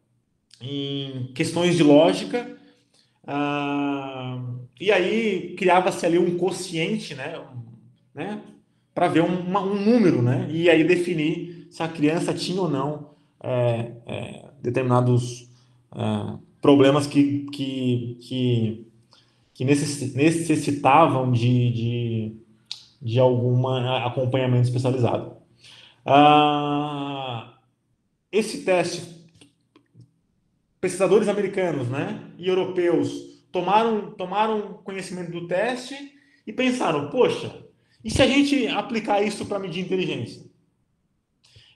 Speaker 3: em questões de lógica, e aí criava-se ali um quociente, né, para ver um número, né, e aí definir se a criança tinha ou não determinados problemas que necessitavam de algum acompanhamento especializado. Esse teste, pesquisadores americanos, né, e europeus tomaram conhecimento do teste e pensaram, poxa, e se a gente aplicar isso para medir inteligência?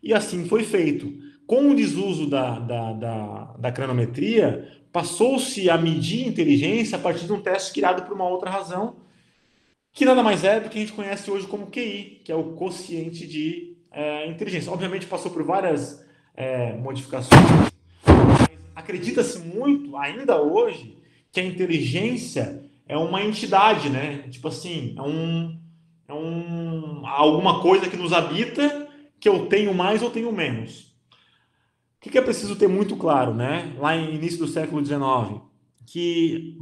Speaker 3: E assim foi feito. Com o desuso da cronometria, passou-se a medir inteligência a partir de um teste criado por uma outra razão, que nada mais é do que a gente conhece hoje como QI, que é o quociente de inteligência. Obviamente passou por várias modificações, mas acredita-se muito, ainda hoje, que a inteligência é uma entidade, né? Tipo assim, alguma coisa que nos habita, que eu tenho mais ou tenho menos. O que é preciso ter muito claro, né? Lá no início do século XIX, que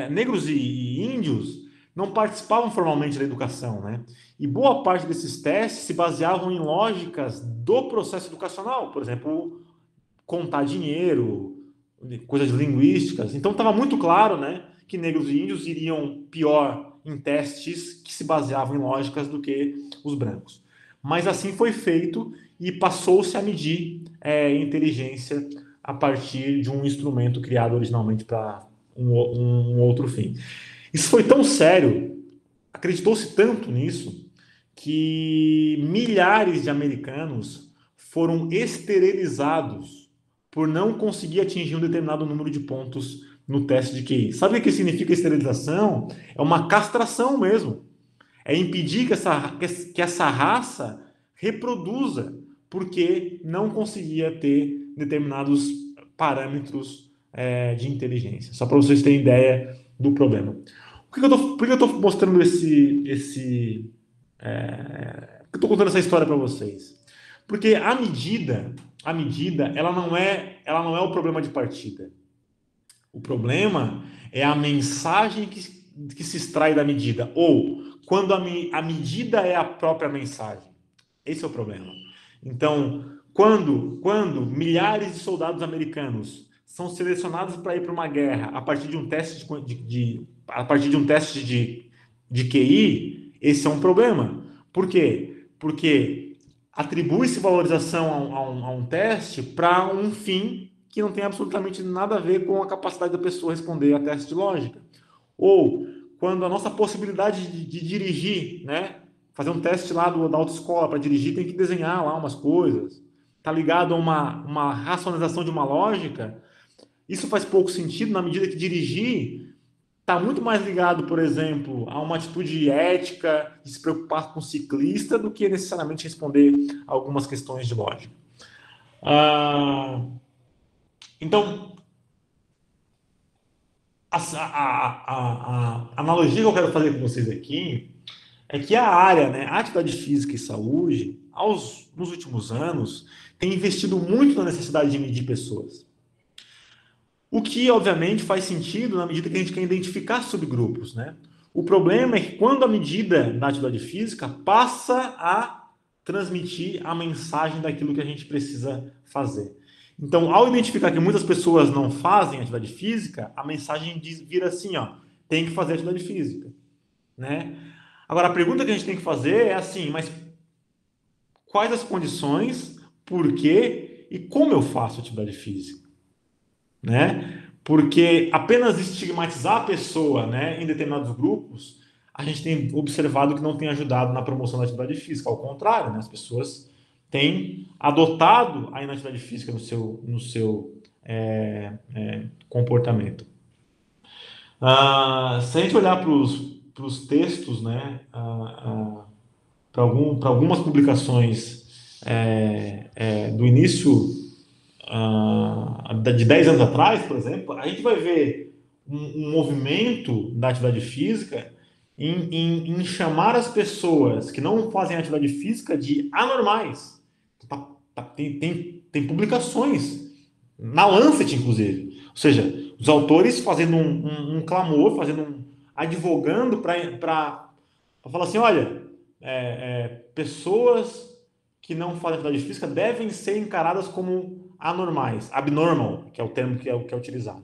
Speaker 3: negros e índios não participavam formalmente da educação, né? E boa parte desses testes se baseavam em lógicas do processo educacional, por exemplo, contar dinheiro, coisas linguísticas. Então estava muito claro, né, que negros e índios iriam pior em testes que se baseavam em lógicas do que os brancos. Mas assim foi feito e passou-se a medir inteligência a partir de um instrumento criado originalmente para um outro fim. Isso foi tão sério, acreditou-se tanto nisso, que milhares de americanos foram esterilizados por não conseguir atingir um determinado número de pontos no teste de QI. Sabe o que significa esterilização? É uma castração mesmo. É impedir que essa raça reproduza, porque não conseguia ter determinados parâmetros de inteligência. Só para vocês terem ideia do problema. Por que eu estou mostrando por que eu estou contando essa história para vocês? Porque a medida, ela não é o problema de partida. O problema é a mensagem que se extrai da medida, ou quando a medida é a própria mensagem. Esse é o problema. Então, quando milhares de soldados americanos são selecionados para ir para uma guerra a partir de um teste de QI, esse é um problema. Por quê? Porque atribui-se valorização a um teste para um fim que não tem absolutamente nada a ver com a capacidade da pessoa responder a teste de lógica. Ou quando a nossa possibilidade de dirigir, né, fazer um teste lá da autoescola para dirigir, tem que desenhar lá umas coisas, está ligado a uma racionalização de uma lógica. Isso faz pouco sentido na medida que dirigir está muito mais ligado, por exemplo, a uma atitude ética de se preocupar com o ciclista do que necessariamente responder a algumas questões de lógica. Então, a analogia que eu quero fazer com vocês aqui é que a área, né, a atividade física e saúde, nos últimos anos, tem investido muito na necessidade de medir pessoas. O que, obviamente, faz sentido na medida que a gente quer identificar subgrupos, né? O problema é que quando a medida da atividade física passa a transmitir a mensagem daquilo que a gente precisa fazer. Então, ao identificar que muitas pessoas não fazem atividade física, a mensagem vira assim, ó, tem que fazer atividade física, né? Agora, a pergunta que a gente tem que fazer é assim, mas quais as condições, por quê e como eu faço atividade física? Né? Porque apenas estigmatizar a pessoa, né, em determinados grupos, a gente tem observado que não tem ajudado na promoção da atividade física. Ao contrário, né, as pessoas têm adotado a inatividade física no seu comportamento. Se a gente olhar para os textos, né, para algumas publicações do início de 10 anos atrás, por exemplo, a gente vai ver um movimento da atividade física em chamar as pessoas que não fazem atividade física de anormais. Tem tem publicações na Lancet, inclusive. Ou seja, os autores fazendo um clamor, advogando para falar assim, olha, pessoas que não fazem atividade física devem ser encaradas como anormais, abnormal, que é o termo que é utilizado.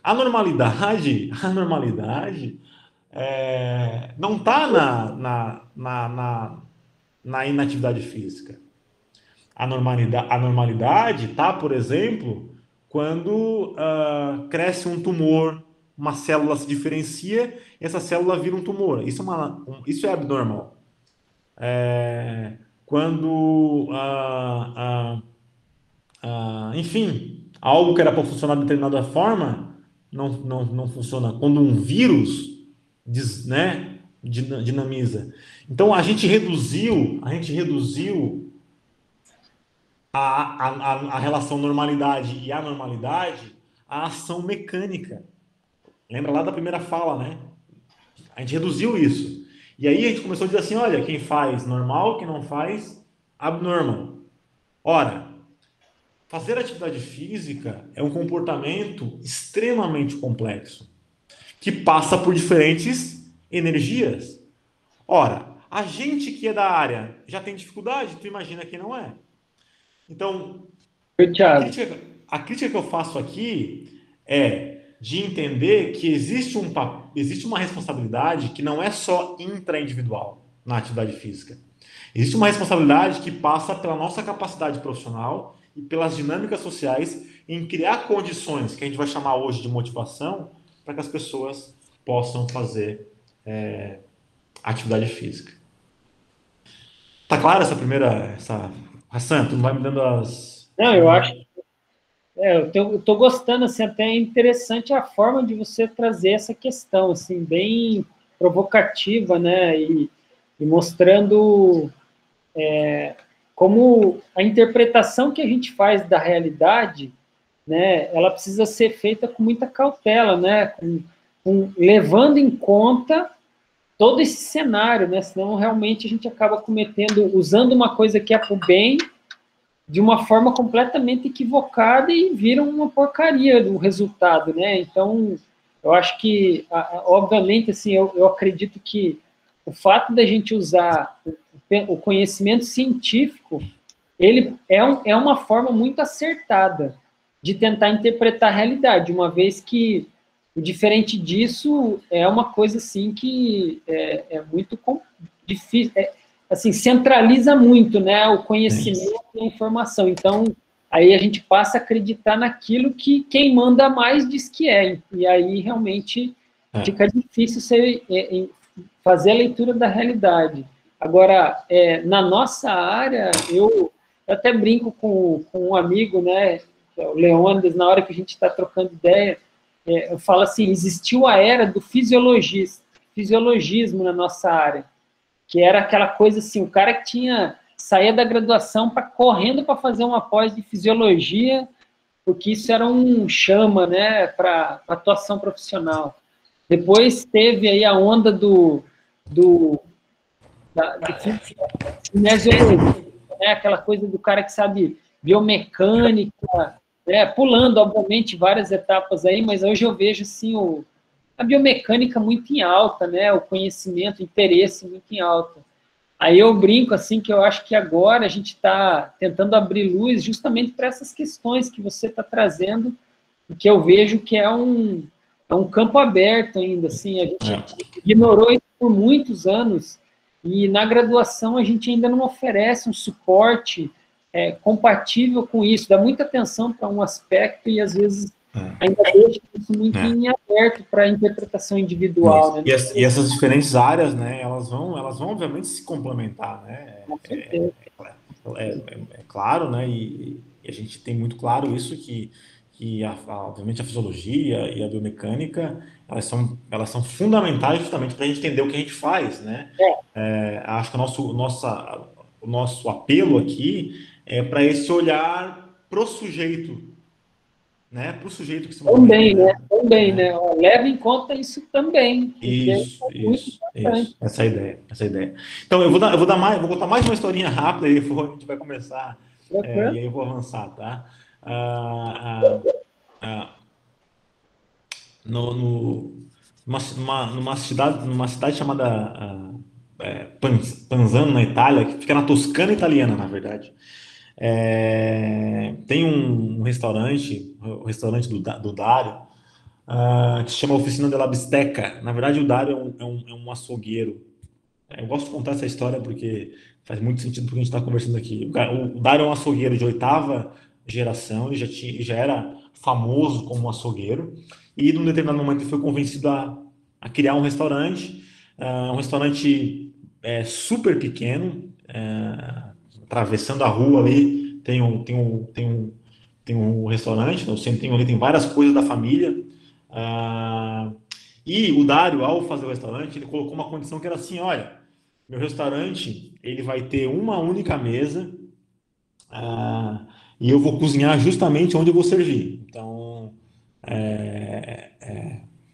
Speaker 3: A normalidade não está na inatividade física. A normalidade está, por exemplo, quando cresce um tumor, uma célula se diferencia e essa célula vira um tumor. Isso é abnormal. Quando, enfim, algo que era para funcionar de determinada forma não funciona. Quando um vírus dinamiza. Então, a gente reduziu a relação normalidade e anormalidade à ação mecânica. Lembra lá da primeira fala, né? A gente reduziu isso. E aí a gente começou a dizer assim, olha, quem faz normal, quem não faz abnormal. Ora, fazer atividade física é um comportamento extremamente complexo, que passa por diferentes energias. Ora, a gente que é da área já tem dificuldade, tu imagina quem não é. Então, a crítica que eu faço aqui é de entender que existe uma responsabilidade que não é só intraindividual na atividade física. Existe uma responsabilidade que passa pela nossa capacidade profissional e pelas dinâmicas sociais em criar condições que a gente vai chamar hoje de motivação para que as pessoas possam fazer atividade física. Tá claro Hassan, tu não vai me dando as...
Speaker 2: Não, eu acho... eu tô gostando, assim, até é interessante a forma de você trazer essa questão, assim, bem provocativa, né, e mostrando como a interpretação que a gente faz da realidade, né, ela precisa ser feita com muita cautela, né, levando em conta todo esse cenário, né, senão realmente a gente acaba usando uma coisa que é para o bem, de uma forma completamente equivocada e vira uma porcaria do resultado, né? Então, eu acho que, obviamente, assim, eu acredito que o fato da gente usar o conhecimento científico, ele é uma forma muito acertada de tentar interpretar a realidade, uma vez que o diferente disso é uma coisa, assim, que é muito difícil, assim, centraliza muito, né, o conhecimento e a informação. Então, aí a gente passa a acreditar naquilo que quem manda mais diz que é. E aí, realmente, fica difícil fazer a leitura da realidade. Agora, na nossa área, eu até brinco com um amigo, né, o Leônidas, na hora que a gente está trocando ideia, eu falo assim, existiu a era do fisiologismo na nossa área, que era aquela coisa assim, o cara que saía da graduação correndo para fazer uma pós de fisiologia, porque isso era um chama, né, para atuação profissional. Depois teve aí a onda da cinesiologia, né, aquela coisa do cara que sabe biomecânica, né, pulando, obviamente, várias etapas aí, mas hoje eu vejo assim a biomecânica muito em alta, né? O conhecimento, o interesse muito em alta. Aí eu brinco, assim, que eu acho que agora a gente está tentando abrir luz justamente para essas questões que você está trazendo, e que eu vejo que é um campo aberto ainda, assim, a gente ignorou isso por muitos anos, e na graduação a gente ainda não oferece um suporte compatível com isso, dá muita atenção para um aspecto e, às vezes, ainda deixa isso muito em aberto para a interpretação individual. Né?
Speaker 3: E essas diferentes áreas, né, elas vão obviamente se complementar, né? É claro, né? E a gente tem muito claro isso que obviamente a fisiologia e a biomecânica elas são fundamentais justamente para a gente entender o que a gente faz, né? Acho que o nosso apelo aqui é para esse olhar pro sujeito, né? Para o sujeito que se
Speaker 2: movimenta. Também, né? Leva em conta isso também.
Speaker 3: Isso. Essa é a ideia. Então, eu vou contar mais uma historinha rápida e depois a gente vai começar E aí eu vou avançar, tá? Ah, ah, no, no, numa cidade chamada Panzano, na Itália, que fica na Toscana italiana, na verdade. Tem um restaurante, o restaurante do Dário, que se chama Oficina della Bisteca. Na verdade, o Dário é um açougueiro. Eu gosto de contar essa história porque faz muito sentido porque a gente está conversando aqui. O Dário é um açougueiro de 8ª geração, ele já era famoso como um açougueiro, e num determinado momento ele foi convencido a criar um restaurante super pequeno, atravessando a rua ali, tem um restaurante, no centro ali tem várias coisas da família. E o Dário, ao fazer o restaurante, ele colocou uma condição que era assim: olha, meu restaurante ele vai ter uma única mesa, e eu vou cozinhar justamente onde eu vou servir. Então,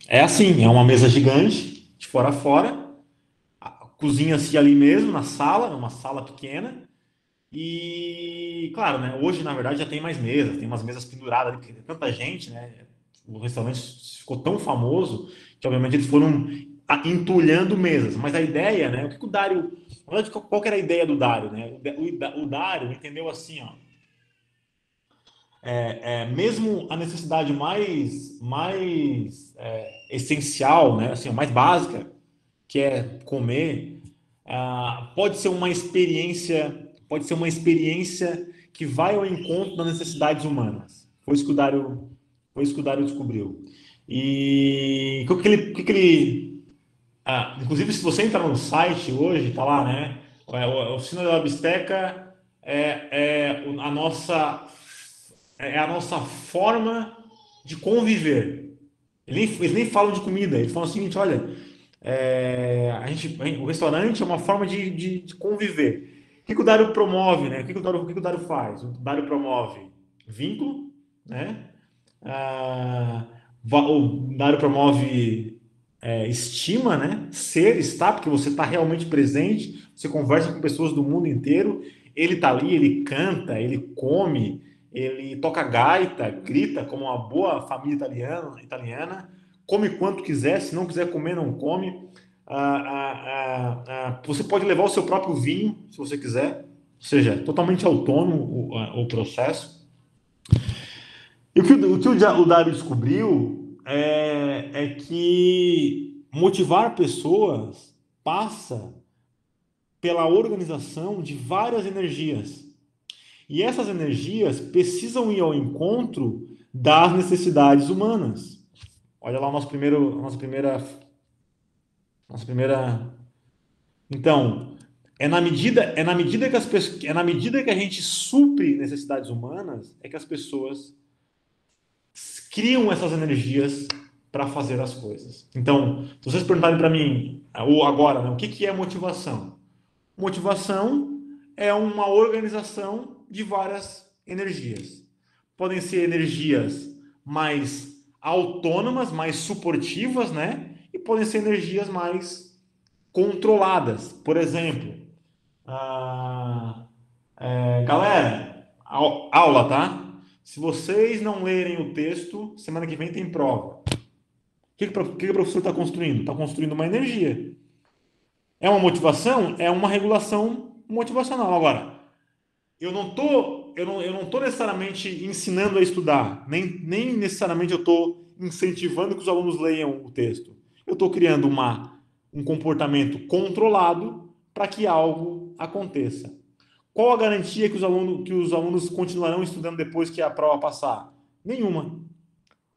Speaker 3: assim, é uma mesa gigante, de fora a fora, cozinha-se ali mesmo, na sala, numa sala pequena, e, claro, né, hoje, na verdade, já tem mais mesas, tem umas mesas penduradas ali, porque tem tanta gente, né, o restaurante ficou tão famoso que, obviamente, eles foram entulhando mesas. Mas a ideia, né, o que o Dário... Na verdade, qual que era a ideia do Dário, né? O Dário entendeu assim, ó, mesmo a necessidade mais essencial, né, assim, mais básica, que é comer, pode ser uma experiência que vai ao encontro das necessidades humanas. Foi isso que o Dário descobriu. E inclusive, se você entrar no site hoje, tá lá, né? A Oficina da Bisteca é a nossa forma de conviver. Eles nem falam de comida, eles falam o seguinte: olha, o restaurante é uma forma de conviver. O que o Dário promove, né? O que o Dário faz? O Dário promove vínculo, né? O Dário promove estima, né? Estar, porque você está realmente presente, você conversa com pessoas do mundo inteiro, ele está ali, ele canta, ele come, ele toca gaita, grita como uma boa família italiana, come quanto quiser, se não quiser comer, não come. Você pode levar o seu próprio vinho, se você quiser, ou seja, totalmente autônomo o processo. E o que o Dário descobriu é que motivar pessoas passa pela organização de várias energias. E essas energias precisam ir ao encontro das necessidades humanas. Olha lá nossa primeira. Então, na medida que a gente supre necessidades humanas, é que as pessoas criam essas energias para fazer as coisas. Então, se vocês perguntarem para mim, ou agora, né, o que é motivação? Motivação é uma organização de várias energias. Podem ser energias mais autônomas, mais suportivas, né? E podem ser energias mais controladas. Por exemplo, galera, aula, tá? Se vocês não lerem o texto, semana que vem tem prova. O que o professor está construindo? Está construindo uma energia. É uma motivação? É uma regulação motivacional. Agora, eu não tô necessariamente ensinando a estudar, nem necessariamente eu estou incentivando que os alunos leiam o texto. Eu estou criando um comportamento controlado para que algo aconteça. Qual a garantia que os alunos continuarão estudando depois que a prova passar? Nenhuma.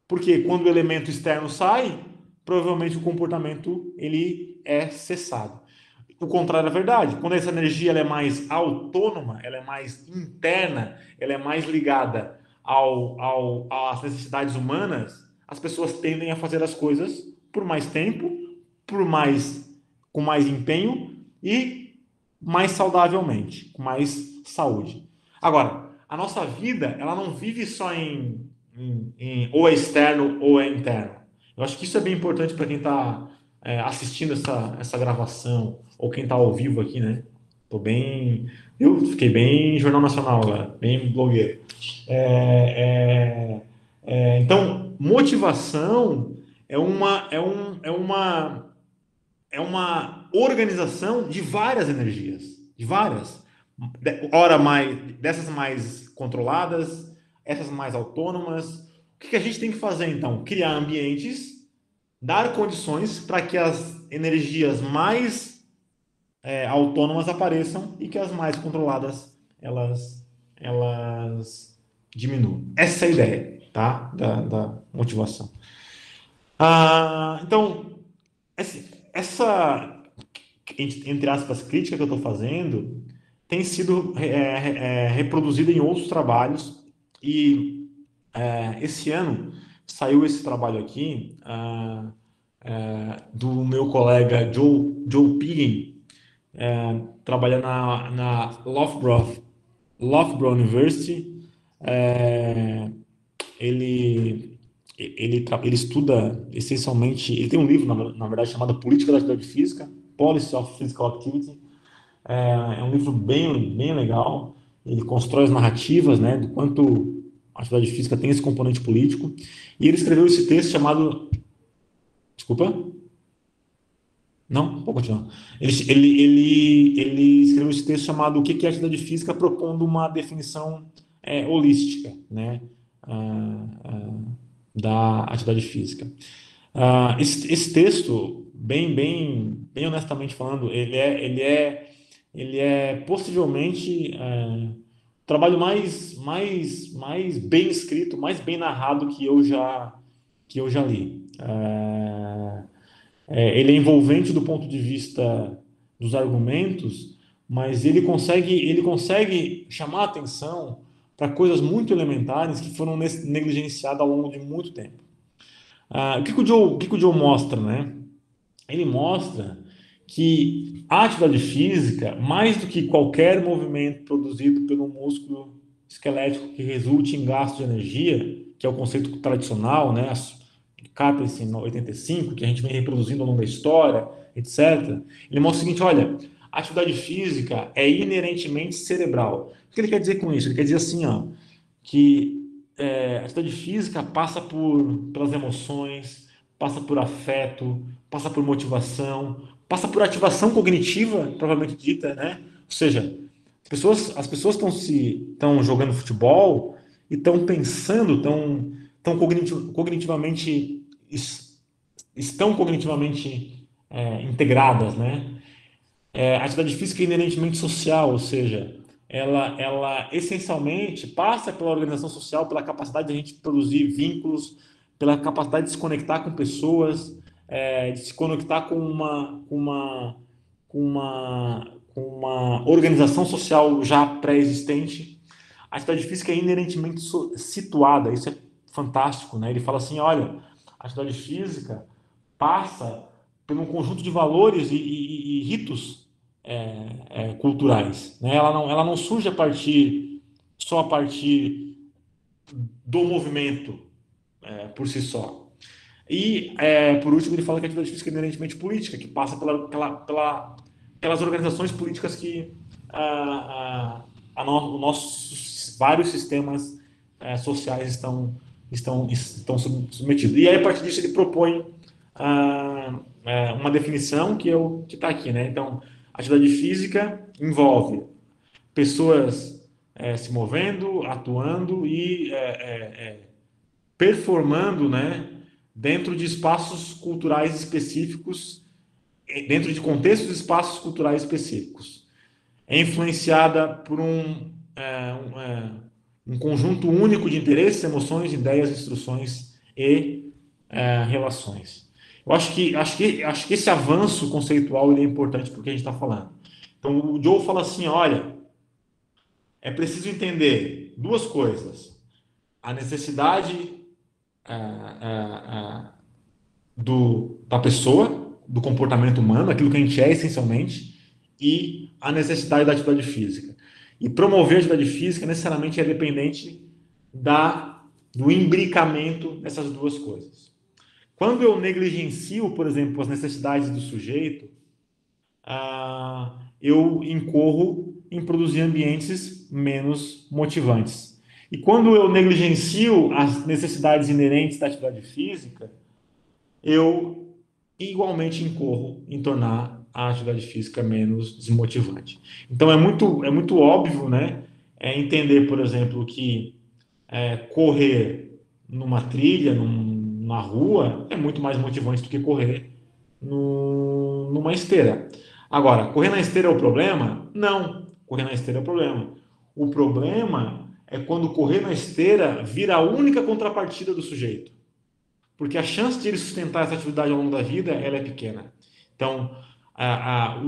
Speaker 3: Porque quando o elemento externo sai, provavelmente o comportamento ele é cessado. O contrário é verdade. Quando essa energia ela é mais autônoma, ela é mais interna, ela é mais ligada às necessidades humanas, as pessoas tendem a fazer as coisas por mais tempo, com mais empenho e mais saudavelmente, com mais saúde. Agora, a nossa vida, ela não vive só em ou é externo ou é interno. Eu acho que isso é bem importante para quem está assistindo essa gravação, ou quem está ao vivo aqui, né? Eu fiquei bem Jornal Nacional lá, bem blogueiro. Então, motivação é uma organização de várias energias, de várias. Ora mais, dessas mais controladas, essas mais autônomas. O que a gente tem que fazer, então? Criar ambientes, dar condições para que as energias mais autônomas apareçam e que as mais controladas, elas diminuam. Essa é a ideia, tá? Da motivação. Então, essa, entre aspas, crítica que eu estou fazendo tem sido reproduzida em outros trabalhos e esse ano saiu esse trabalho aqui do meu colega Joe Piggin, trabalha na Loughborough University. Ele estuda essencialmente, ele tem um livro, na verdade, chamado Política da Atividade Física, Policy of Physical Activity. É um livro bem legal. Ele constrói as narrativas, né, do quanto a atividade física tem esse componente político. E ele escreveu esse texto chamado... Desculpa? Não? Pode continuar. Ele escreveu esse texto chamado O que é atividade física, propondo uma definição holística, né, da atividade física. Esse texto, bem honestamente falando, ele é possivelmente o trabalho mais bem escrito, mais bem narrado que eu já li. Ele é envolvente do ponto de vista dos argumentos, mas ele consegue chamar a atenção para coisas muito elementares que foram negligenciadas ao longo de muito tempo. O que o Joe mostra, né? Ele mostra que a atividade física, mais do que qualquer movimento produzido pelo músculo esquelético que resulte em gasto de energia, que é o conceito tradicional, né? Capelsen 85, que a gente vem reproduzindo ao longo da história, etc. Ele mostra o seguinte: olha, a atividade física é inerentemente cerebral. O que ele quer dizer com isso? Ele quer dizer assim, que a atividade física passa pelas emoções, passa por afeto, passa por motivação, passa por ativação cognitiva, provavelmente dita, né? Ou seja, as pessoas estão jogando futebol e estão pensando, estão cognitivamente integradas, né? A atividade física é inerentemente social, ou seja, ela essencialmente passa pela organização social, pela capacidade de a gente produzir vínculos, pela capacidade de se conectar com pessoas, de se conectar com uma organização social já pré-existente. A atividade física é inerentemente situada, isso é fantástico, né? Ele fala assim, olha, a atividade física passa por um conjunto de valores e ritos culturais, né? Ela não surge só a partir do movimento por si só. E, por último, ele fala que a atividade física é inerentemente política, que passa pelas organizações políticas que nossos vários sistemas sociais estão submetidos. E aí, a partir disso, ele propõe uma definição que está aqui, né? Então, atividade física envolve pessoas se movendo, atuando e performando, né, dentro de espaços culturais específicos, dentro de contextos de espaços culturais específicos. É influenciada por um conjunto único de interesses, emoções, ideias, instruções e relações. Eu acho que esse avanço conceitual ele é importante porque a gente está falando. Então, o Joe fala assim, olha, é preciso entender duas coisas. A necessidade da pessoa, do comportamento humano, aquilo que a gente é essencialmente, e a necessidade da atividade física. E promover a atividade física necessariamente é dependente do imbricamento dessas duas coisas. Quando eu negligencio, por exemplo, as necessidades do sujeito, eu incorro em produzir ambientes menos motivantes. E quando eu negligencio as necessidades inerentes da atividade física, eu igualmente incorro em tornar a atividade física menos desmotivante. Então é muito óbvio, né? Entender, por exemplo, que correr numa trilha, numa rua, é muito mais motivante do que correr numa esteira. Agora, correr na esteira é o problema? Não, correr na esteira é o problema. O problema é quando correr na esteira vira a única contrapartida do sujeito. Porque a chance de ele sustentar essa atividade ao longo da vida, ela é pequena. Então, a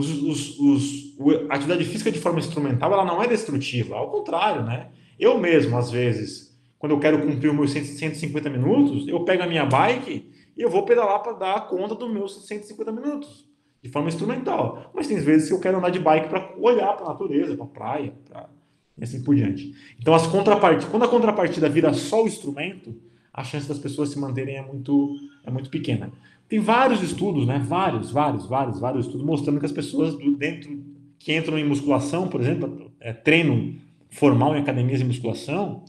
Speaker 3: atividade física de forma instrumental, ela não é destrutiva, ao contrário, né? Eu mesmo, às vezes, quando eu quero cumprir os meus 150 minutos, eu pego a minha bike e eu vou pedalar para dar conta dos meus 150 minutos, de forma instrumental. Mas tem vezes que eu quero andar de bike para olhar para a natureza, para a praia, e assim por diante. Então, quando a contrapartida vira só o instrumento, a chance das pessoas se manterem é muito pequena. Tem vários estudos, né? Vários estudos mostrando que as pessoas que entram em musculação, por exemplo, treino formal em academias de musculação,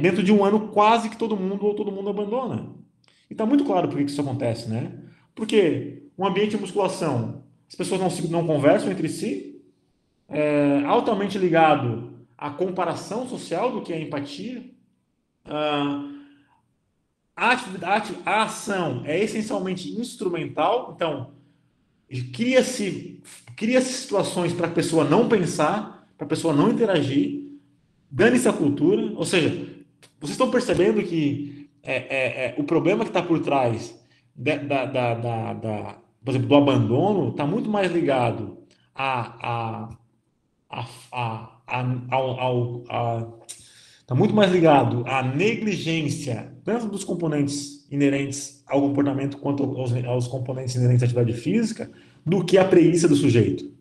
Speaker 3: dentro de um ano quase que todo mundo abandona. E está muito claro por que isso acontece, né? Porque um ambiente de musculação, as pessoas não conversam entre si, altamente ligado à comparação social do que é empatia. A ação é essencialmente instrumental, então cria-se situações para a pessoa não pensar, para a pessoa não interagir, dane-se a cultura, ou seja, vocês estão percebendo que o problema que está por trás por exemplo, do abandono está muito mais ligado está muito mais ligado à negligência, tanto dos componentes inerentes ao comportamento quanto aos componentes inerentes à atividade física, do que à preguiça do sujeito.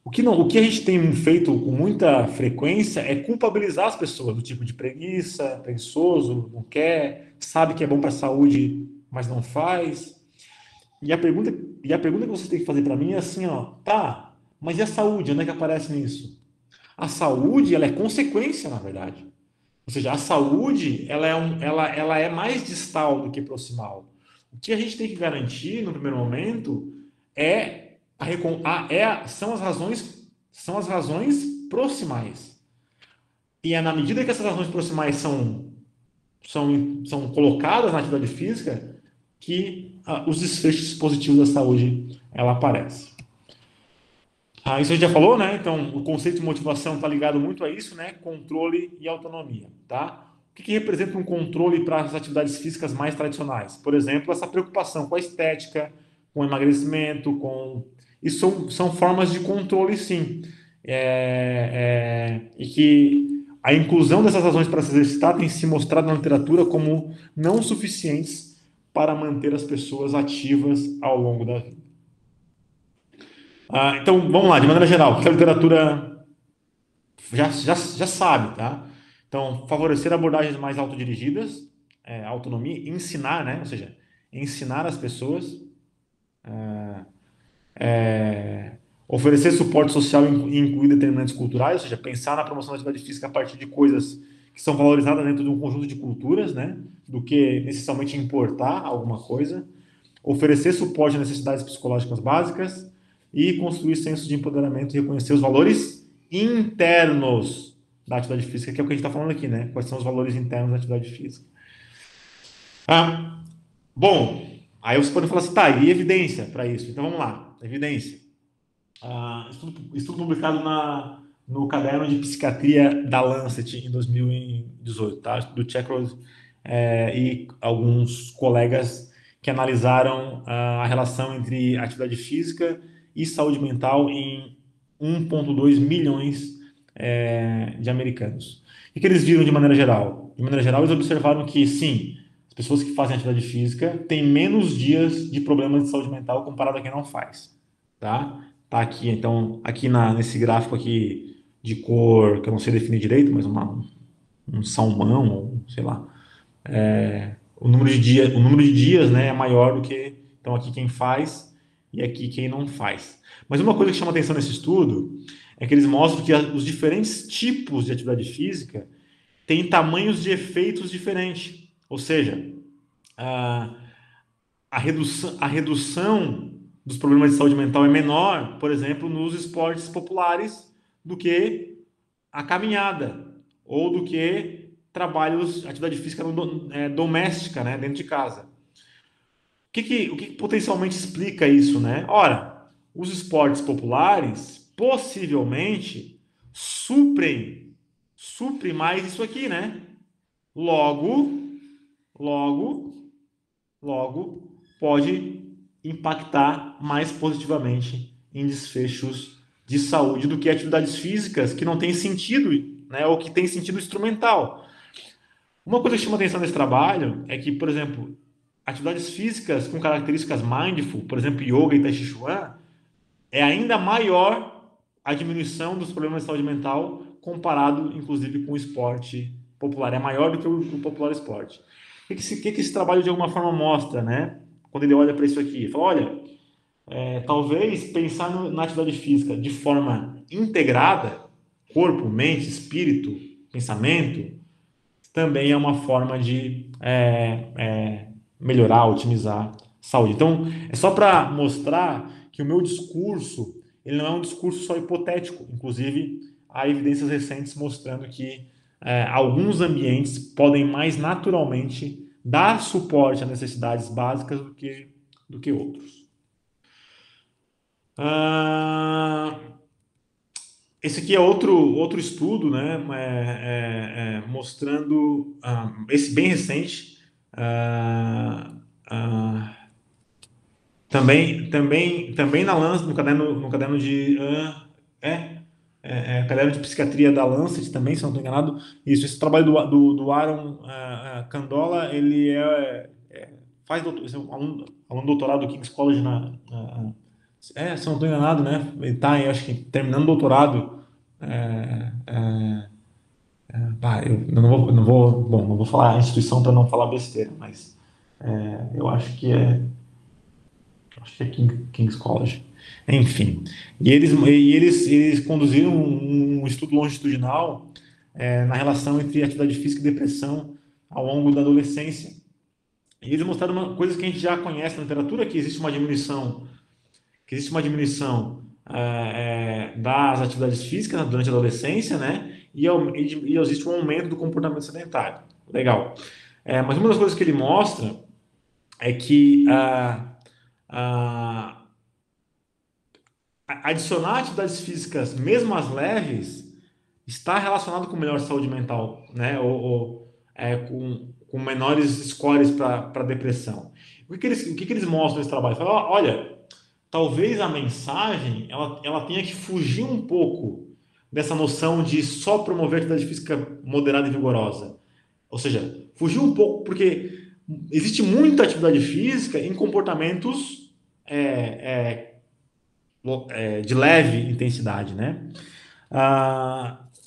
Speaker 3: O que a gente tem feito com muita frequência é culpabilizar as pessoas do tipo de preguiça, preguiçoso, não quer, sabe que é bom para a saúde, mas não faz. E a pergunta que vocês têm que fazer para mim é assim, ó, tá, mas e a saúde? Onde é que aparece nisso? A saúde, ela é consequência, na verdade. Ou seja, a saúde ela é mais distal do que proximal. O que a gente tem que garantir no primeiro momento são as razões proximais. E é na medida que essas razões proximais são colocadas na atividade física que os desfechos positivos da saúde ela aparecem. Isso a gente já falou, né? Então, o conceito de motivação está ligado muito a isso, né? Controle e autonomia, tá? O que representa um controle para as atividades físicas mais tradicionais? Por exemplo, essa preocupação com a estética, com o emagrecimento, Isso são formas de controle, sim. E que a inclusão dessas razões para se exercitar tem se mostrado na literatura como não suficientes para manter as pessoas ativas ao longo da vida. Então, vamos lá, de maneira geral, o que a literatura já sabe, tá? Então, favorecer abordagens mais autodirigidas, autonomia, ensinar, né? Ou seja, ensinar as pessoas, oferecer suporte social e incluir determinantes culturais, ou seja, pensar na promoção da atividade física a partir de coisas que são valorizadas dentro de um conjunto de culturas, né? Do que necessariamente importar alguma coisa, oferecer suporte a necessidades psicológicas básicas, e construir senso de empoderamento e reconhecer os valores internos da atividade física, que é o que a gente está falando aqui, né? Quais são os valores internos da atividade física. Bom, aí vocês podem falar assim, tá, e evidência para isso? Então vamos lá, evidência. Estudo publicado no caderno de psiquiatria da Lancet em 2018, tá? Do Checkroad e alguns colegas que analisaram a relação entre atividade física e saúde mental em 1,2 milhões de americanos. O que eles viram de maneira geral? De maneira geral, eles observaram que, sim, as pessoas que fazem atividade física têm menos dias de problemas de saúde mental comparado a quem não faz. Tá aqui, então, nesse gráfico aqui de cor, que eu não sei definir direito, mas um salmão, ou sei lá. O número de dias, né, é maior do que... Então, aqui quem faz... e aqui quem não faz. Mas uma coisa que chama atenção nesse estudo é que eles mostram que os diferentes tipos de atividade física têm tamanhos de efeitos diferentes. Ou seja, a redução dos problemas de saúde mental é menor, por exemplo, nos esportes populares do que a caminhada ou do que trabalhos, atividade física doméstica, né, dentro de casa. O que potencialmente explica isso, né? Ora, os esportes populares possivelmente suprem mais isso aqui, né? Logo, pode impactar mais positivamente em desfechos de saúde do que atividades físicas que não têm sentido, né? Ou que têm sentido instrumental. Uma coisa que chama atenção nesse trabalho é que, por exemplo, atividades físicas com características mindful, por exemplo, yoga e tai chi chuan, é ainda maior a diminuição dos problemas de saúde mental comparado, inclusive, com o esporte popular. É maior do que o popular esporte. O que esse trabalho, de alguma forma, mostra, né? Quando ele olha para isso aqui? Ele fala, olha, talvez pensar na atividade física de forma integrada, corpo, mente, espírito, pensamento, também é uma forma de melhorar, otimizar a saúde. Então, é só para mostrar que o meu discurso, ele não é um discurso só hipotético. Inclusive, há evidências recentes mostrando que alguns ambientes podem mais naturalmente dar suporte a necessidades básicas do que outros. Esse aqui é outro estudo, né, mostrando, esse bem recente, também na Lancet, no caderno de caderno de psiquiatria da Lancet também, se não estou enganado. Isso, esse trabalho do Aaron Candola, ele faz aluno doutorado do King's College se não estou enganado, né? Ele está, acho que, terminando o doutorado. Não vou falar a instituição para não falar besteira, mas eu acho que é King's College. Enfim, e eles conduziram um estudo longitudinal na relação entre atividade física e depressão ao longo da adolescência. E eles mostraram uma coisa que a gente já conhece na literatura, que existe uma diminuição das atividades físicas durante a adolescência, né? E existe um aumento do comportamento sedentário. Legal. Mas uma das coisas que ele mostra é que adicionar atividades físicas, mesmo as leves, está relacionado com melhor saúde mental, né? Com menores scores para depressão. O que eles mostram nesse trabalho? Falam, olha, talvez a mensagem ela tenha que fugir um pouco dessa noção de só promover atividade física moderada e vigorosa. Ou seja, fugir um pouco, porque existe muita atividade física em comportamentos de leve intensidade, né?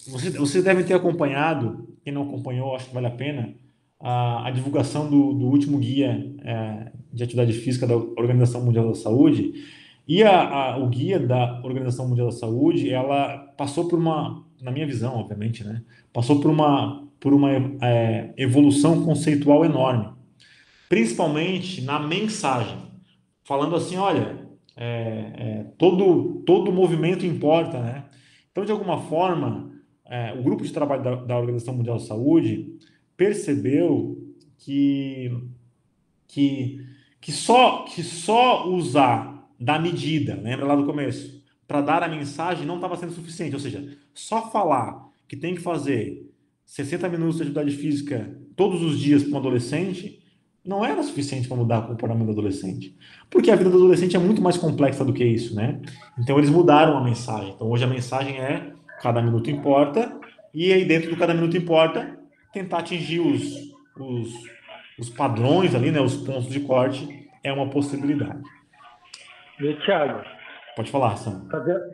Speaker 3: Vocês devem ter acompanhado, quem não acompanhou, acho que vale a pena, a divulgação do último guia de atividade física da Organização Mundial da Saúde. E o guia da Organização Mundial da Saúde, ela passou por na minha visão, obviamente, né? Passou por uma evolução conceitual enorme, principalmente na mensagem, falando assim, olha, todo movimento importa, né? Então, de alguma forma, o grupo de trabalho da Organização Mundial da Saúde percebeu que só usar da medida, lembra lá do começo, para dar a mensagem não estava sendo suficiente. Ou seja, só falar que tem que fazer 60 minutos de atividade física todos os dias para um adolescente não era suficiente para mudar o comportamento do adolescente. Porque a vida do adolescente é muito mais complexa do que isso, né? Então, eles mudaram a mensagem. Então, hoje a mensagem é cada minuto importa, e aí dentro do cada minuto importa, tentar atingir os padrões ali, né? Os pontos de corte é uma possibilidade.
Speaker 2: Viu, Thiago?
Speaker 3: Pode falar, Sam.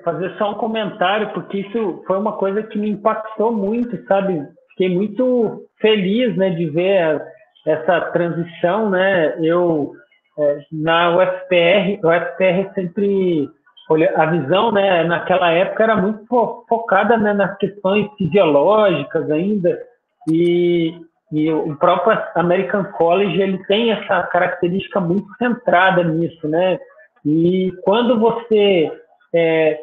Speaker 2: Fazer só um comentário, porque isso foi uma coisa que me impactou muito, sabe? Fiquei muito feliz, né, de ver essa transição, né? Eu na UFPR, o UFPR sempre, a visão, né, naquela época era muito focada, né, nas questões fisiológicas ainda, e o próprio American College, ele tem essa característica muito centrada nisso, né, e quando você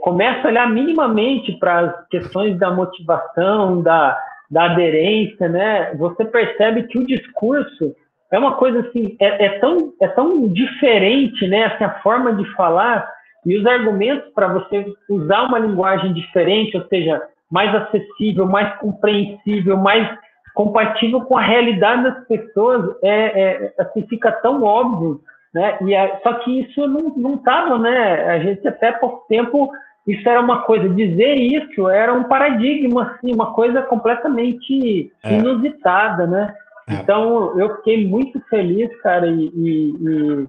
Speaker 2: começa a olhar minimamente para as questões da motivação, da aderência, né, você percebe que o discurso é uma coisa assim, é tão diferente, né, assim, a forma de falar e os argumentos para você usar uma linguagem diferente, ou seja, mais acessível, mais compreensível, mais compatível com a realidade das pessoas, assim, fica tão óbvio, né? Só que isso não estava, né? A gente até pouco tempo, isso era uma coisa, dizer isso era um paradigma, assim, uma coisa completamente inusitada, né? Então, eu fiquei muito feliz, cara, e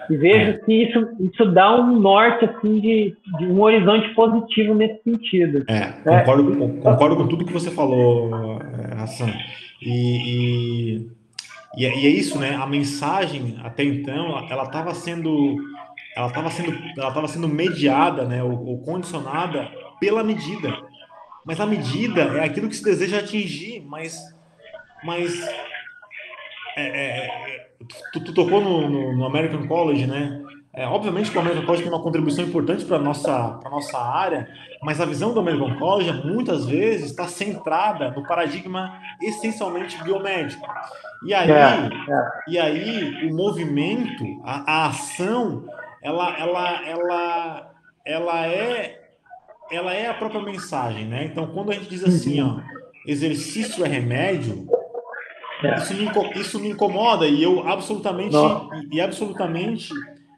Speaker 2: vejo que isso dá um norte, assim, de um horizonte positivo nesse sentido.
Speaker 3: Concordo com tudo que você falou, Hassan. E é isso, né? A mensagem, até então, ela estava sendo mediada, né? Ou condicionada pela medida. Mas a medida é aquilo que se deseja atingir, mas tu tocou no American College, né? Obviamente que o American College tem uma contribuição importante para nossa área, mas a visão do American College muitas vezes está centrada no paradigma essencialmente biomédico. E aí o movimento, a ação, ela é a própria mensagem, né? Então, quando a gente diz assim, ó, exercício é remédio, isso me incomoda e eu absolutamente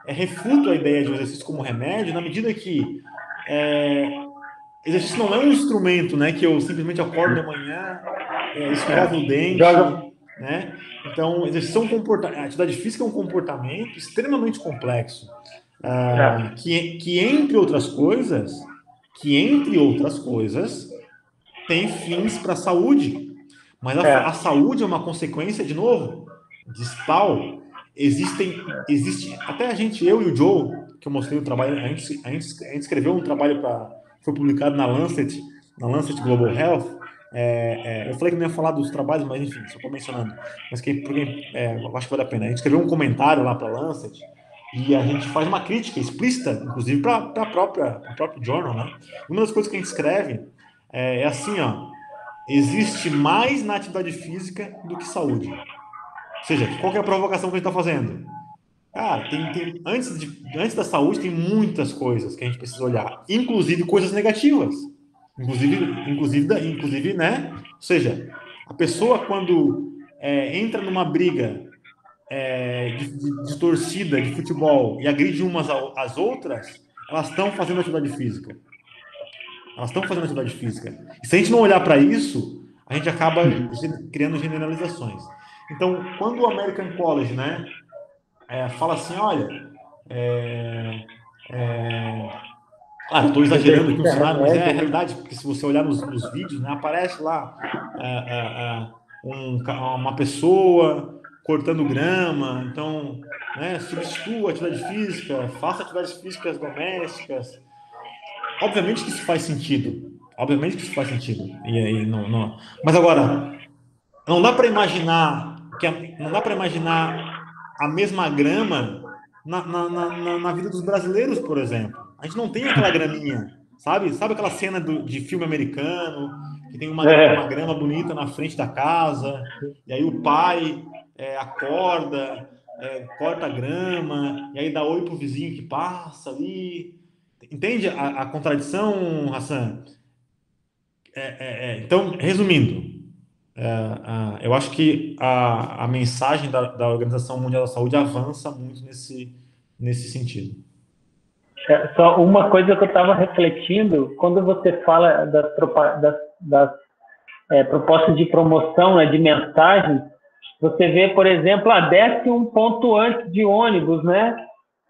Speaker 3: refuto a ideia de exercício como remédio, na medida que exercício não é um instrumento, né, que eu simplesmente acordo de manhã, escovo o dente, né? Então, exercício é um comportamento, a atividade física é um comportamento extremamente complexo, que entre outras coisas, tem fins para a saúde. Mas a saúde é uma consequência, de novo, distal. Existe, até eu e o Joe, que eu mostrei o trabalho, a gente escreveu um trabalho foi publicado na Lancet Global Health. Eu falei que não ia falar dos trabalhos, mas enfim, só estou mencionando. Mas eu acho que vale a pena. A gente escreveu um comentário lá para a Lancet e a gente faz uma crítica explícita, inclusive para o próprio journal, né? Uma das coisas que a gente escreve é assim, ó. Existe mais na atividade física do que saúde. Ou seja, qual que é a provocação que a gente está fazendo? Cara, antes da saúde tem muitas coisas que a gente precisa olhar, inclusive coisas negativas. Inclusive, né? Ou seja, a pessoa quando entra numa briga de torcida, de futebol, e agride umas às outras, elas estão fazendo atividade física. E se a gente não olhar para isso, a gente acaba criando generalizações. Então, quando o American College, né, fala assim, olha, estou exagerando aqui no cenário, mas é a realidade, porque se você olhar nos vídeos, né, aparece lá uma pessoa cortando grama, então, né, substitua a atividade física, faça atividades físicas domésticas. Obviamente que isso faz sentido. E aí não. Mas agora, não dá para imaginar a mesma grama na vida dos brasileiros, por exemplo. A gente não tem aquela graminha, sabe? Sabe aquela cena de filme americano que tem uma grama bonita na frente da casa e aí o pai acorda, corta a grama e aí dá oi pro vizinho que passa ali. Entende a contradição, Hassan? Então, resumindo, eu acho que a mensagem da Organização Mundial da Saúde avança muito nesse sentido.
Speaker 2: Só uma coisa que eu estava refletindo, quando você fala das propostas de promoção, né, de mensagem, você vê, por exemplo, desce um ponto antes de ônibus, né?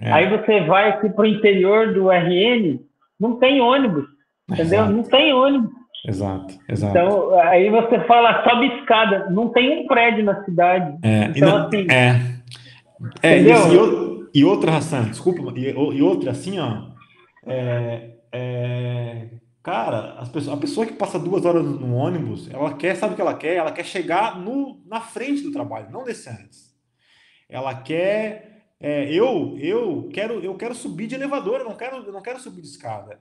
Speaker 2: Aí você vai aqui para o interior do RN, não tem ônibus, entendeu?
Speaker 3: Exato.
Speaker 2: Não tem ônibus.
Speaker 3: Exato.
Speaker 2: Então, aí você fala, sobe escada, não tem um prédio na cidade. Então, assim... Entendeu?
Speaker 3: E outra, Hassan, desculpa, e outra, assim, ó, cara, a pessoa que passa 2 horas no ônibus, sabe o que ela quer? Ela quer chegar na frente do trabalho, não descer antes. Ela quer, eu quero subir de elevador, eu não quero subir de escada.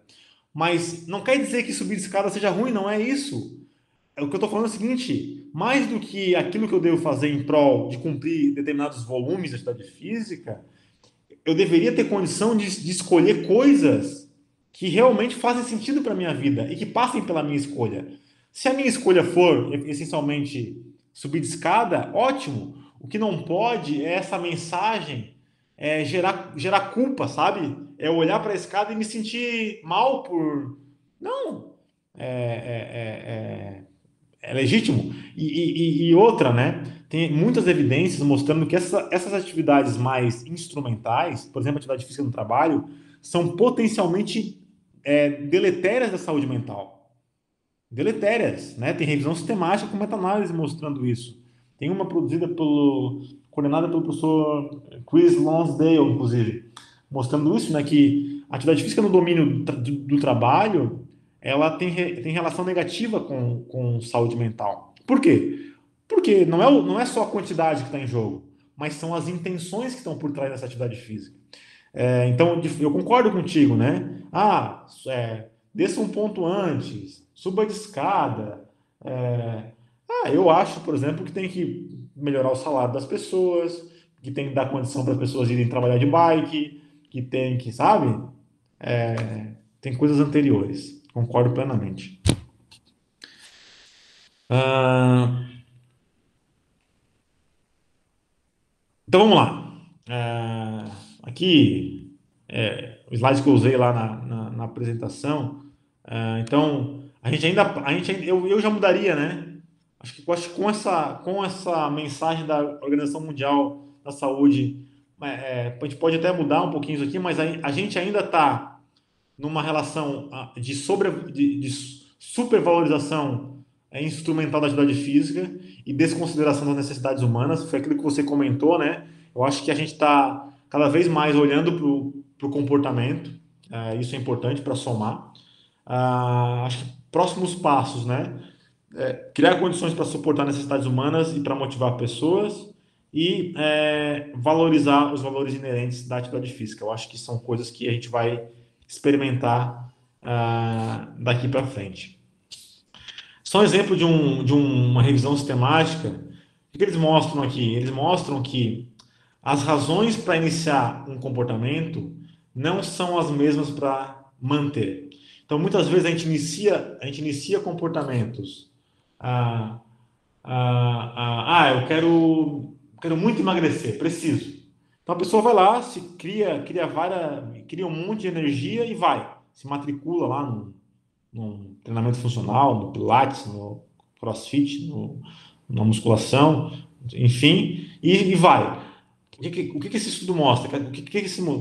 Speaker 3: Mas não quer dizer que subir de escada seja ruim, não é isso. O que eu estou falando é o seguinte: mais do que aquilo que eu devo fazer em prol de cumprir determinados volumes de atividade física, eu deveria ter condição de escolher coisas que realmente fazem sentido para a minha vida e que passem pela minha escolha. Se a minha escolha for essencialmente subir de escada, ótimo. O que não pode é essa mensagem gerar culpa, sabe? É olhar para a escada e me sentir mal por. Não. É legítimo. E outra, né? Tem muitas evidências mostrando que essas atividades mais instrumentais, por exemplo, atividade física no trabalho, são potencialmente deletérias da saúde mental. Deletérias, né? Tem revisão sistemática com meta-análise mostrando isso. Tem uma coordenada pelo professor Chris Lonsdale, inclusive, mostrando isso, né? Que a atividade física no domínio do trabalho, ela tem relação negativa com saúde mental. Por quê? Porque não é só a quantidade que está em jogo, mas são as intenções que estão por trás dessa atividade física. Então, eu concordo contigo, né? Desça um ponto antes, suba de escada. Eu acho, por exemplo, que tem que melhorar o salário das pessoas, que tem que dar condição para as pessoas irem trabalhar de bike, que tem que, sabe? Tem coisas anteriores. Concordo plenamente. Então vamos lá. Aqui, o slide que eu usei lá na apresentação. Então, eu já mudaria, né? Acho que com essa mensagem da Organização Mundial da Saúde, a gente pode até mudar um pouquinho isso aqui, mas a gente ainda está numa relação de supervalorização instrumental da atividade física e desconsideração das necessidades humanas. Foi aquilo que você comentou, né? Eu acho que a gente está cada vez mais olhando para o comportamento. Isso é importante para somar. Acho que próximos passos, né? Criar condições para suportar necessidades humanas e para motivar pessoas e valorizar os valores inerentes da atividade física. Eu acho que são coisas que a gente vai experimentar daqui para frente. Só um exemplo de uma revisão sistemática. O que eles mostram aqui? Eles mostram que as razões para iniciar um comportamento não são as mesmas para manter. Então, muitas vezes a gente inicia comportamentos. Eu quero muito emagrecer, preciso. Então a pessoa vai lá, cria um monte de energia e se matricula lá num treinamento funcional, no Pilates, no CrossFit, na musculação, enfim, e vai. O que esse estudo mostra?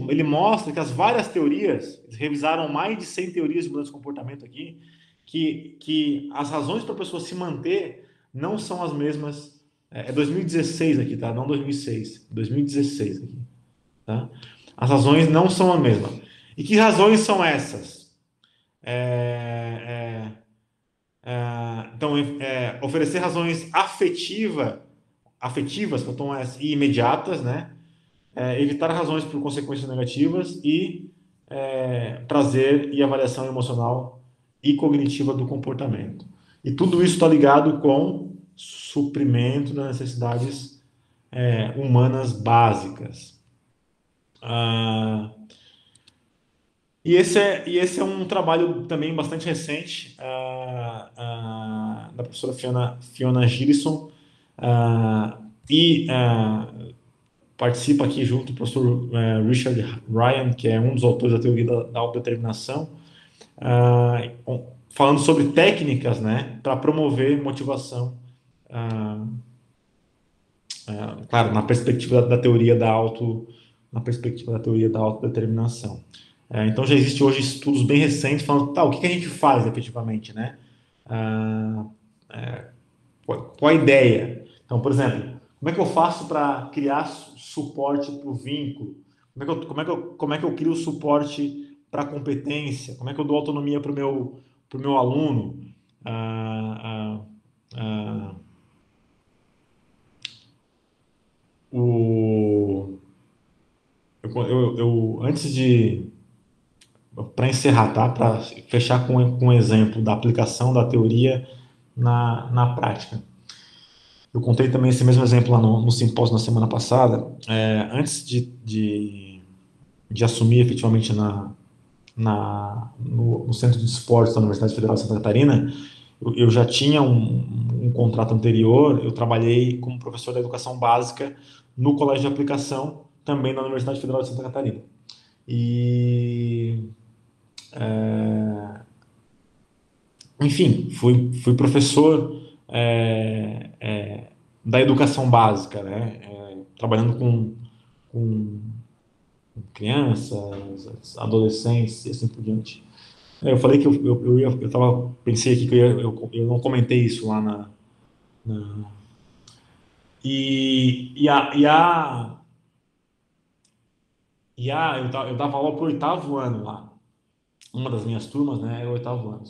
Speaker 3: Ele mostra que as várias teorias, eles revisaram mais de 100 teorias de mudança de comportamento aqui, que as razões para a pessoa se manter não são as mesmas. 2016 aqui, tá? Não 2006. 2016 aqui, tá? As razões não são as mesmas. E que razões são essas? Então, oferecer razões afetivas e imediatas, né? Evitar razões por consequências negativas e prazer e avaliação emocional e cognitiva do comportamento. E tudo isso está ligado com suprimento das necessidades humanas básicas. E esse é um trabalho também bastante recente da professora Fiona Gillison, participa aqui junto o professor Richard Ryan, que é um dos autores da teoria da autodeterminação, falando sobre técnicas, né, para promover motivação, claro, na perspectiva da teoria da autodeterminação. Então já existe hoje estudos bem recentes falando, o que a gente faz efetivamente, né? Qual a ideia? Então, por exemplo, Como é que eu faço para criar suporte para o vínculo? Como é que eu crio suporte para a competência? Como é que eu dou autonomia para o meu aluno? Ah, ah, ah, antes de para encerrar, tá? Para fechar com um exemplo da aplicação da teoria na prática. Eu contei também esse mesmo exemplo lá no simpósio na semana passada. Antes de assumir efetivamente no Centro de Esportes da Universidade Federal de Santa Catarina, eu já tinha um contrato anterior, eu trabalhei como professor da educação básica no Colégio de Aplicação, também na Universidade Federal de Santa Catarina. E, enfim, fui professor da educação básica, né? Trabalhando com crianças, adolescentes e assim por diante. Eu falei que pensei aqui que eu não comentei isso lá eu dava aula para o 8º ano lá. Uma das minhas turmas, né, era o 8º ano.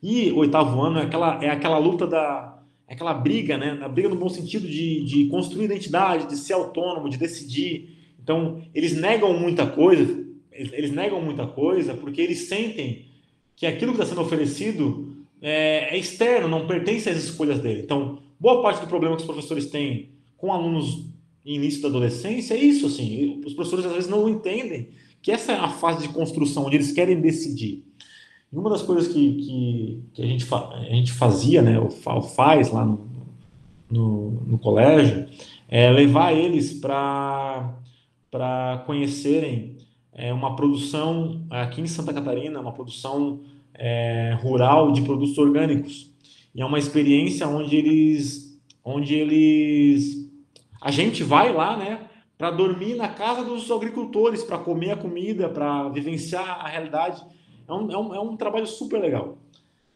Speaker 3: E o 8º ano é aquela luta é aquela briga, né, a briga no bom sentido de construir identidade, de ser autônomo, de decidir. Então, eles negam muita coisa porque eles sentem que aquilo que está sendo oferecido é externo, não pertence às escolhas dele. Então, boa parte do problema que os professores têm com alunos em início da adolescência é isso, assim, os professores às vezes não entendem que essa é a fase de construção, onde eles querem decidir. E uma das coisas que a gente fazia, né, ou faz lá no colégio, é levar eles para conhecerem uma produção aqui em Santa Catarina, uma produção rural de produtos orgânicos. E é uma experiência a gente vai lá, né, para dormir na casa dos agricultores, para comer a comida, para vivenciar a realidade. É um trabalho super legal.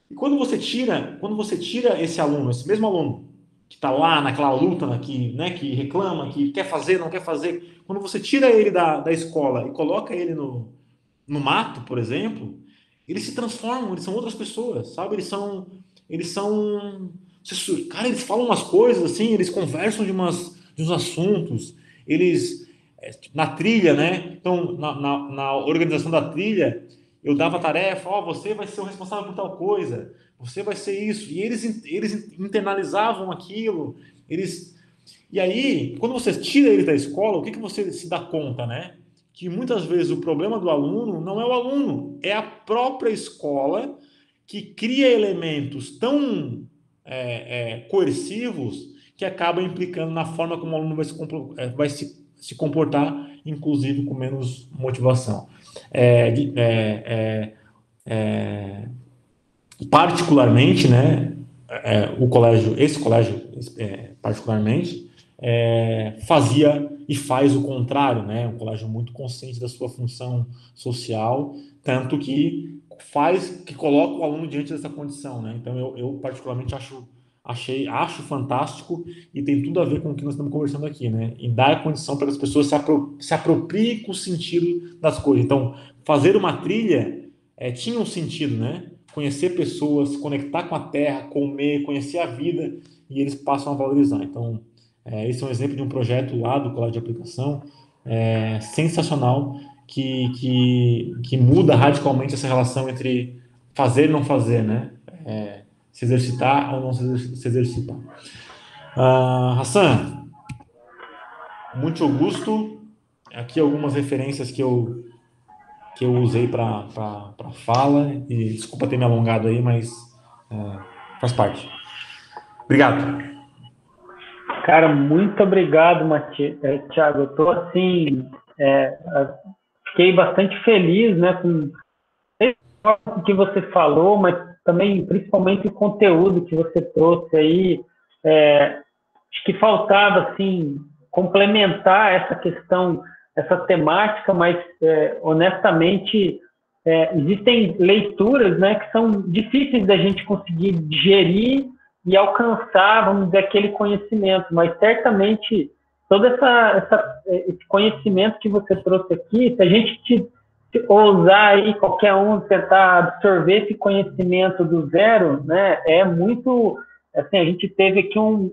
Speaker 3: E quando você tira esse aluno, esse mesmo aluno, que está lá naquela luta, que reclama, que quer fazer, não quer fazer, quando você tira ele da escola e coloca ele no mato, por exemplo, eles se transformam, eles são outras pessoas, sabe? Cara, eles falam umas coisas assim, eles conversam de uns assuntos, eles na trilha, né? Então, na organização da trilha, eu dava tarefa, você vai ser o responsável por tal coisa, você vai ser isso, e eles internalizavam aquilo, e aí, quando você tira ele da escola, o que você se dá conta, né? Que muitas vezes o problema do aluno não é o aluno, é a própria escola que cria elementos tão coercivos que acabam implicando na forma como o aluno vai se comportar, inclusive com menos motivação. Particularmente, né, esse colégio particularmente, fazia e faz o contrário, né, um colégio muito consciente da sua função social, tanto que coloca o aluno diante dessa condição, né, então eu particularmente acho fantástico e tem tudo a ver com o que nós estamos conversando aqui, né, em dar a condição para que as pessoas se apropriem com o sentido das coisas. Então, fazer uma trilha tinha um sentido, né, conhecer pessoas, se conectar com a terra, comer, conhecer a vida, e eles passam a valorizar. Então, esse é um exemplo de um projeto lá do Colégio de Aplicação, sensacional, que muda radicalmente essa relação entre fazer e não fazer, né? Se exercitar ou não se exercitar. Hassan, muito gosto. Aqui algumas referências que eu usei para fala, e desculpa ter me alongado aí, mas faz parte. Obrigado.
Speaker 2: Cara, muito obrigado, Thiago. Eu estou assim, fiquei bastante feliz, né, com o que você falou, mas também, principalmente, o conteúdo que você trouxe aí. Acho que faltava, assim, complementar essa questão, essa temática, mas, honestamente, existem leituras, né, que são difíceis da gente conseguir digerir e alcançar, vamos dizer, aquele conhecimento, mas certamente todo esse conhecimento que você trouxe aqui, se a gente ousar aí, qualquer um tentar absorver esse conhecimento do zero, né, é muito, assim, a gente teve aqui um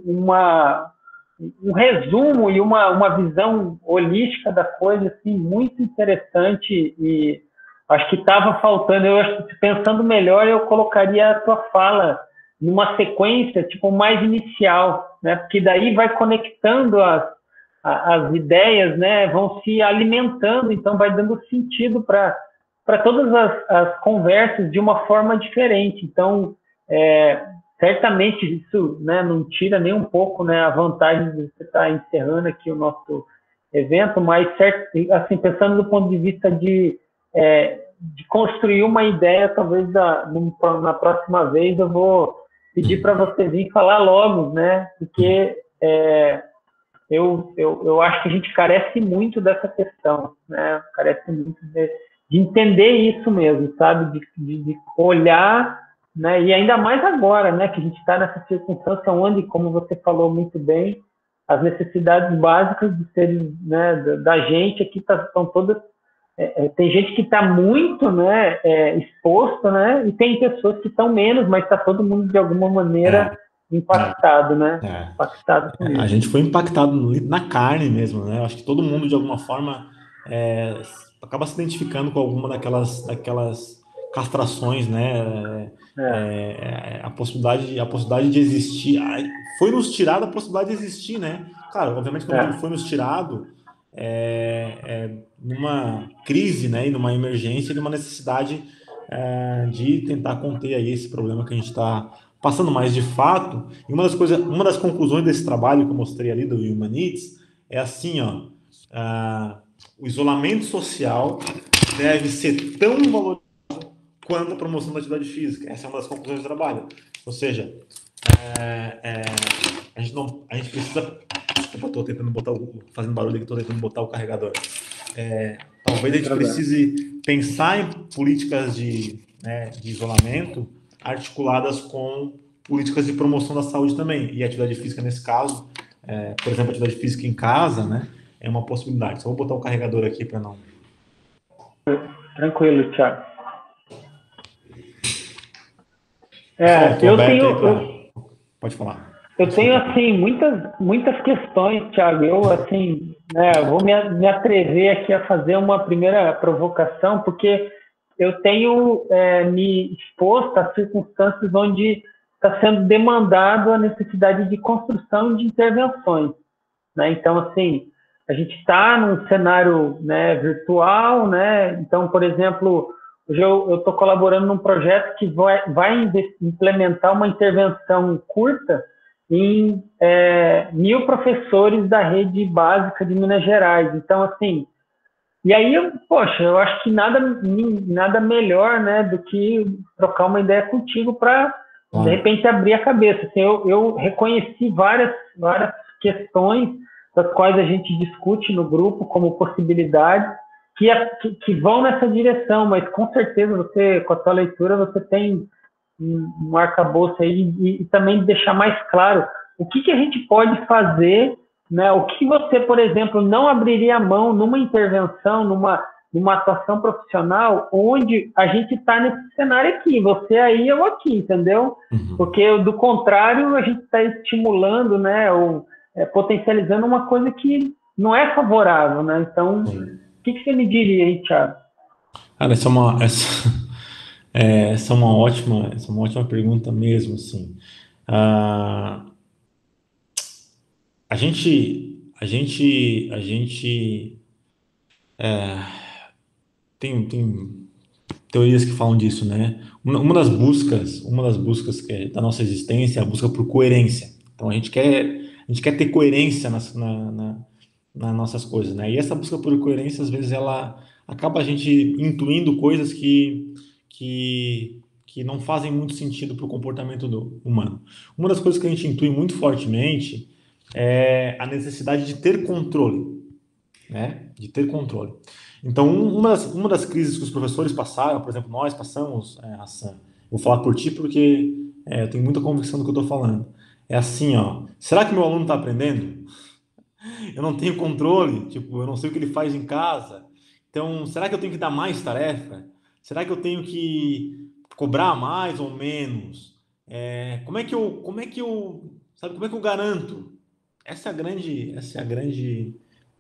Speaker 2: resumo e uma visão holística da coisa, assim, muito interessante, e acho que estava faltando, eu acho que pensando melhor, eu colocaria a tua fala numa sequência, tipo, mais inicial, né, porque daí vai conectando as ideias, né, vão se alimentando, então vai dando sentido para todas as conversas de uma forma diferente. Então, certamente isso, né, não tira nem um pouco, né, a vantagem de você estar encerrando aqui o nosso evento, mas assim, pensando do ponto de vista de construir uma ideia, talvez na próxima vez eu vou pedir para você vir falar logo, né, porque eu acho que a gente carece muito dessa questão, né? Carece muito de entender isso mesmo, sabe? De olhar, né? E ainda mais agora, né? Que a gente está nessa circunstância onde, como você falou muito bem, as necessidades básicas dos seres, né? Da gente aqui estão todas. Tem gente que está muito, né? Exposto, né? E tem pessoas que estão menos, mas está todo mundo de alguma maneira impactado, né? Impactado com isso.
Speaker 3: A gente foi impactado na carne mesmo, né? Acho que todo mundo, de alguma forma, acaba se identificando com alguma daquelas castrações, né? A possibilidade de existir. Foi nos tirada a possibilidade de existir, né? Claro, obviamente, quando eu digo foi nos tirado, numa crise, né? E numa emergência, numa necessidade de tentar conter aí esse problema que a gente está passando. Mais de fato, e uma das conclusões desse trabalho que eu mostrei ali do Human Needs é assim, ó, o isolamento social deve ser tão valorizado quanto a promoção da atividade física. Essa é uma das conclusões do trabalho. Ou seja, a gente precisa. Desculpa, estou tentando fazendo barulho aqui, estou tentando botar o carregador. Talvez a gente precise pensar em políticas de isolamento articuladas com políticas de promoção da saúde também. E a atividade física, nesse caso, por exemplo, a atividade física em casa, né, é uma possibilidade. Só vou botar o carregador aqui para não...
Speaker 2: Tranquilo, Thiago.
Speaker 3: Pode falar.
Speaker 2: Eu tenho, assim, muitas questões, Thiago. Eu, assim, vou me atrever aqui a fazer uma primeira provocação, porque eu tenho me exposto a circunstâncias onde está sendo demandado a necessidade de construção de intervenções, né? Então, assim, a gente está num cenário, né, virtual, né? Então, por exemplo, hoje eu estou colaborando num projeto que vai implementar uma intervenção curta em 1.000 professores da rede básica de Minas Gerais. Então, assim, e aí, eu acho que nada melhor, né, do que trocar uma ideia contigo para, de repente, abrir a cabeça. Assim, eu reconheci várias questões das quais a gente discute no grupo como possibilidades que vão nessa direção, mas com certeza você, com a tua leitura, você tem um arcabouço aí e também deixar mais claro o que a gente pode fazer, né? O que você, por exemplo, não abriria a mão numa intervenção, numa atuação profissional, onde a gente está nesse cenário aqui, você aí, eu aqui, entendeu?
Speaker 3: Uhum.
Speaker 2: Porque, do contrário, a gente está estimulando, né, ou potencializando uma coisa que não é favorável, né? Então, o que você me diria aí, Thiago?
Speaker 3: Cara, essa é uma ótima pergunta mesmo, assim. A gente tem teorias que falam disso, né? Uma das buscas que é da nossa existência é a busca por coerência. Então a gente quer ter coerência nas nossas coisas, né? E essa busca por coerência, às vezes, ela acaba a gente intuindo coisas que não fazem muito sentido para o comportamento humano. Uma das coisas que a gente intui muito fortemente é a necessidade de ter controle, né? De ter controle. Então, uma das crises que os professores passaram, por exemplo, nós passamos, Hassan, vou falar por ti porque eu tenho muita convicção do que eu estou falando. É assim, ó, será que meu aluno está aprendendo? Eu não tenho controle, tipo, eu não sei o que ele faz em casa. Então, será que eu tenho que dar mais tarefa? Será que eu tenho que cobrar mais ou menos? Como é que eu garanto? Essa é a grande,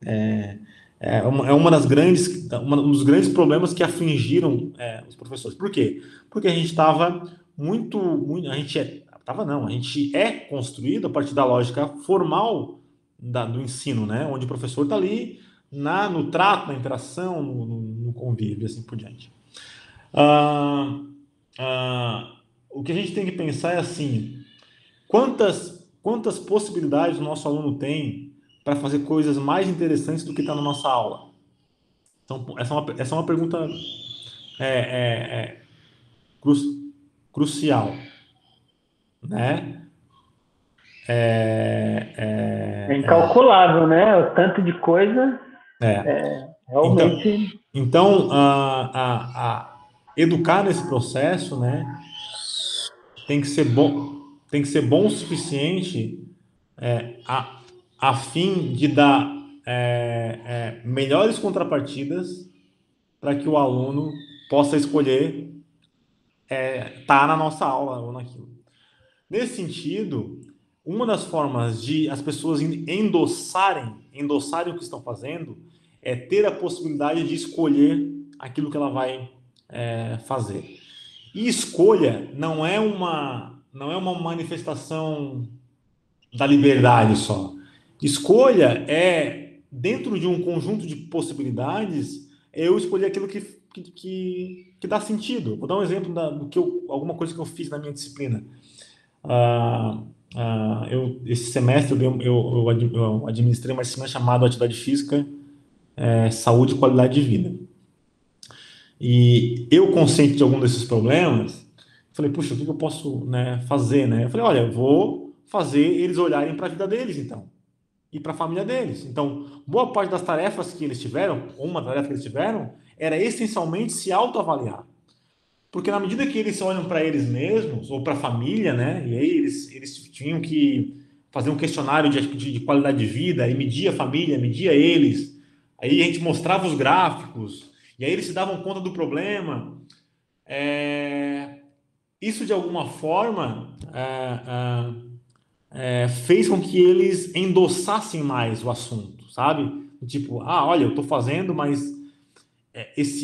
Speaker 3: é, é uma das grandes, um dos grandes problemas que afligiram os professores. Por quê? Porque a gente estava a gente a gente é construído a partir da lógica formal do ensino, né? Onde o professor está ali no trato, na interação, no convívio, assim por diante. Ah, o que a gente tem que pensar é assim, quantas possibilidades o nosso aluno tem para fazer coisas mais interessantes do que está na nossa aula? Então, essa é uma pergunta é, é, é, crucial, né?
Speaker 2: É incalculável, né? O tanto de coisa
Speaker 3: É. Então,
Speaker 2: realmente.
Speaker 3: então educar nesse processo, né, tem que ser bom o suficiente a, a fim de dar melhores contrapartidas para que o aluno possa escolher estar na nossa aula ou naquilo. Nesse sentido, uma das formas de as pessoas endossarem o que estão fazendo é ter a possibilidade de escolher aquilo que ela vai fazer. E escolha não é uma manifestação da liberdade só. Escolha é, dentro de um conjunto de possibilidades, eu escolher aquilo que dá sentido. Vou dar um exemplo alguma coisa que eu fiz na minha disciplina. Esse semestre eu administrei uma disciplina chamada Atividade Física, Saúde e Qualidade de Vida. E eu, consciente de algum desses problemas, falei, puxa, o que eu posso, né, fazer, né? Eu falei, olha, eu vou fazer eles olharem para a vida deles, então, e para a família deles. Então, boa parte das tarefas que eles tiveram, uma tarefa que eles tiveram, era essencialmente se autoavaliar. Porque na medida que eles olham para eles mesmos, ou para a família, né? E aí eles tinham que fazer um questionário de qualidade de vida, e medir a família, medir eles. Aí a gente mostrava os gráficos, e aí eles se davam conta do problema. Isso, de alguma forma, fez com que eles endossassem mais o assunto, sabe? Tipo, olha, eu estou fazendo, mas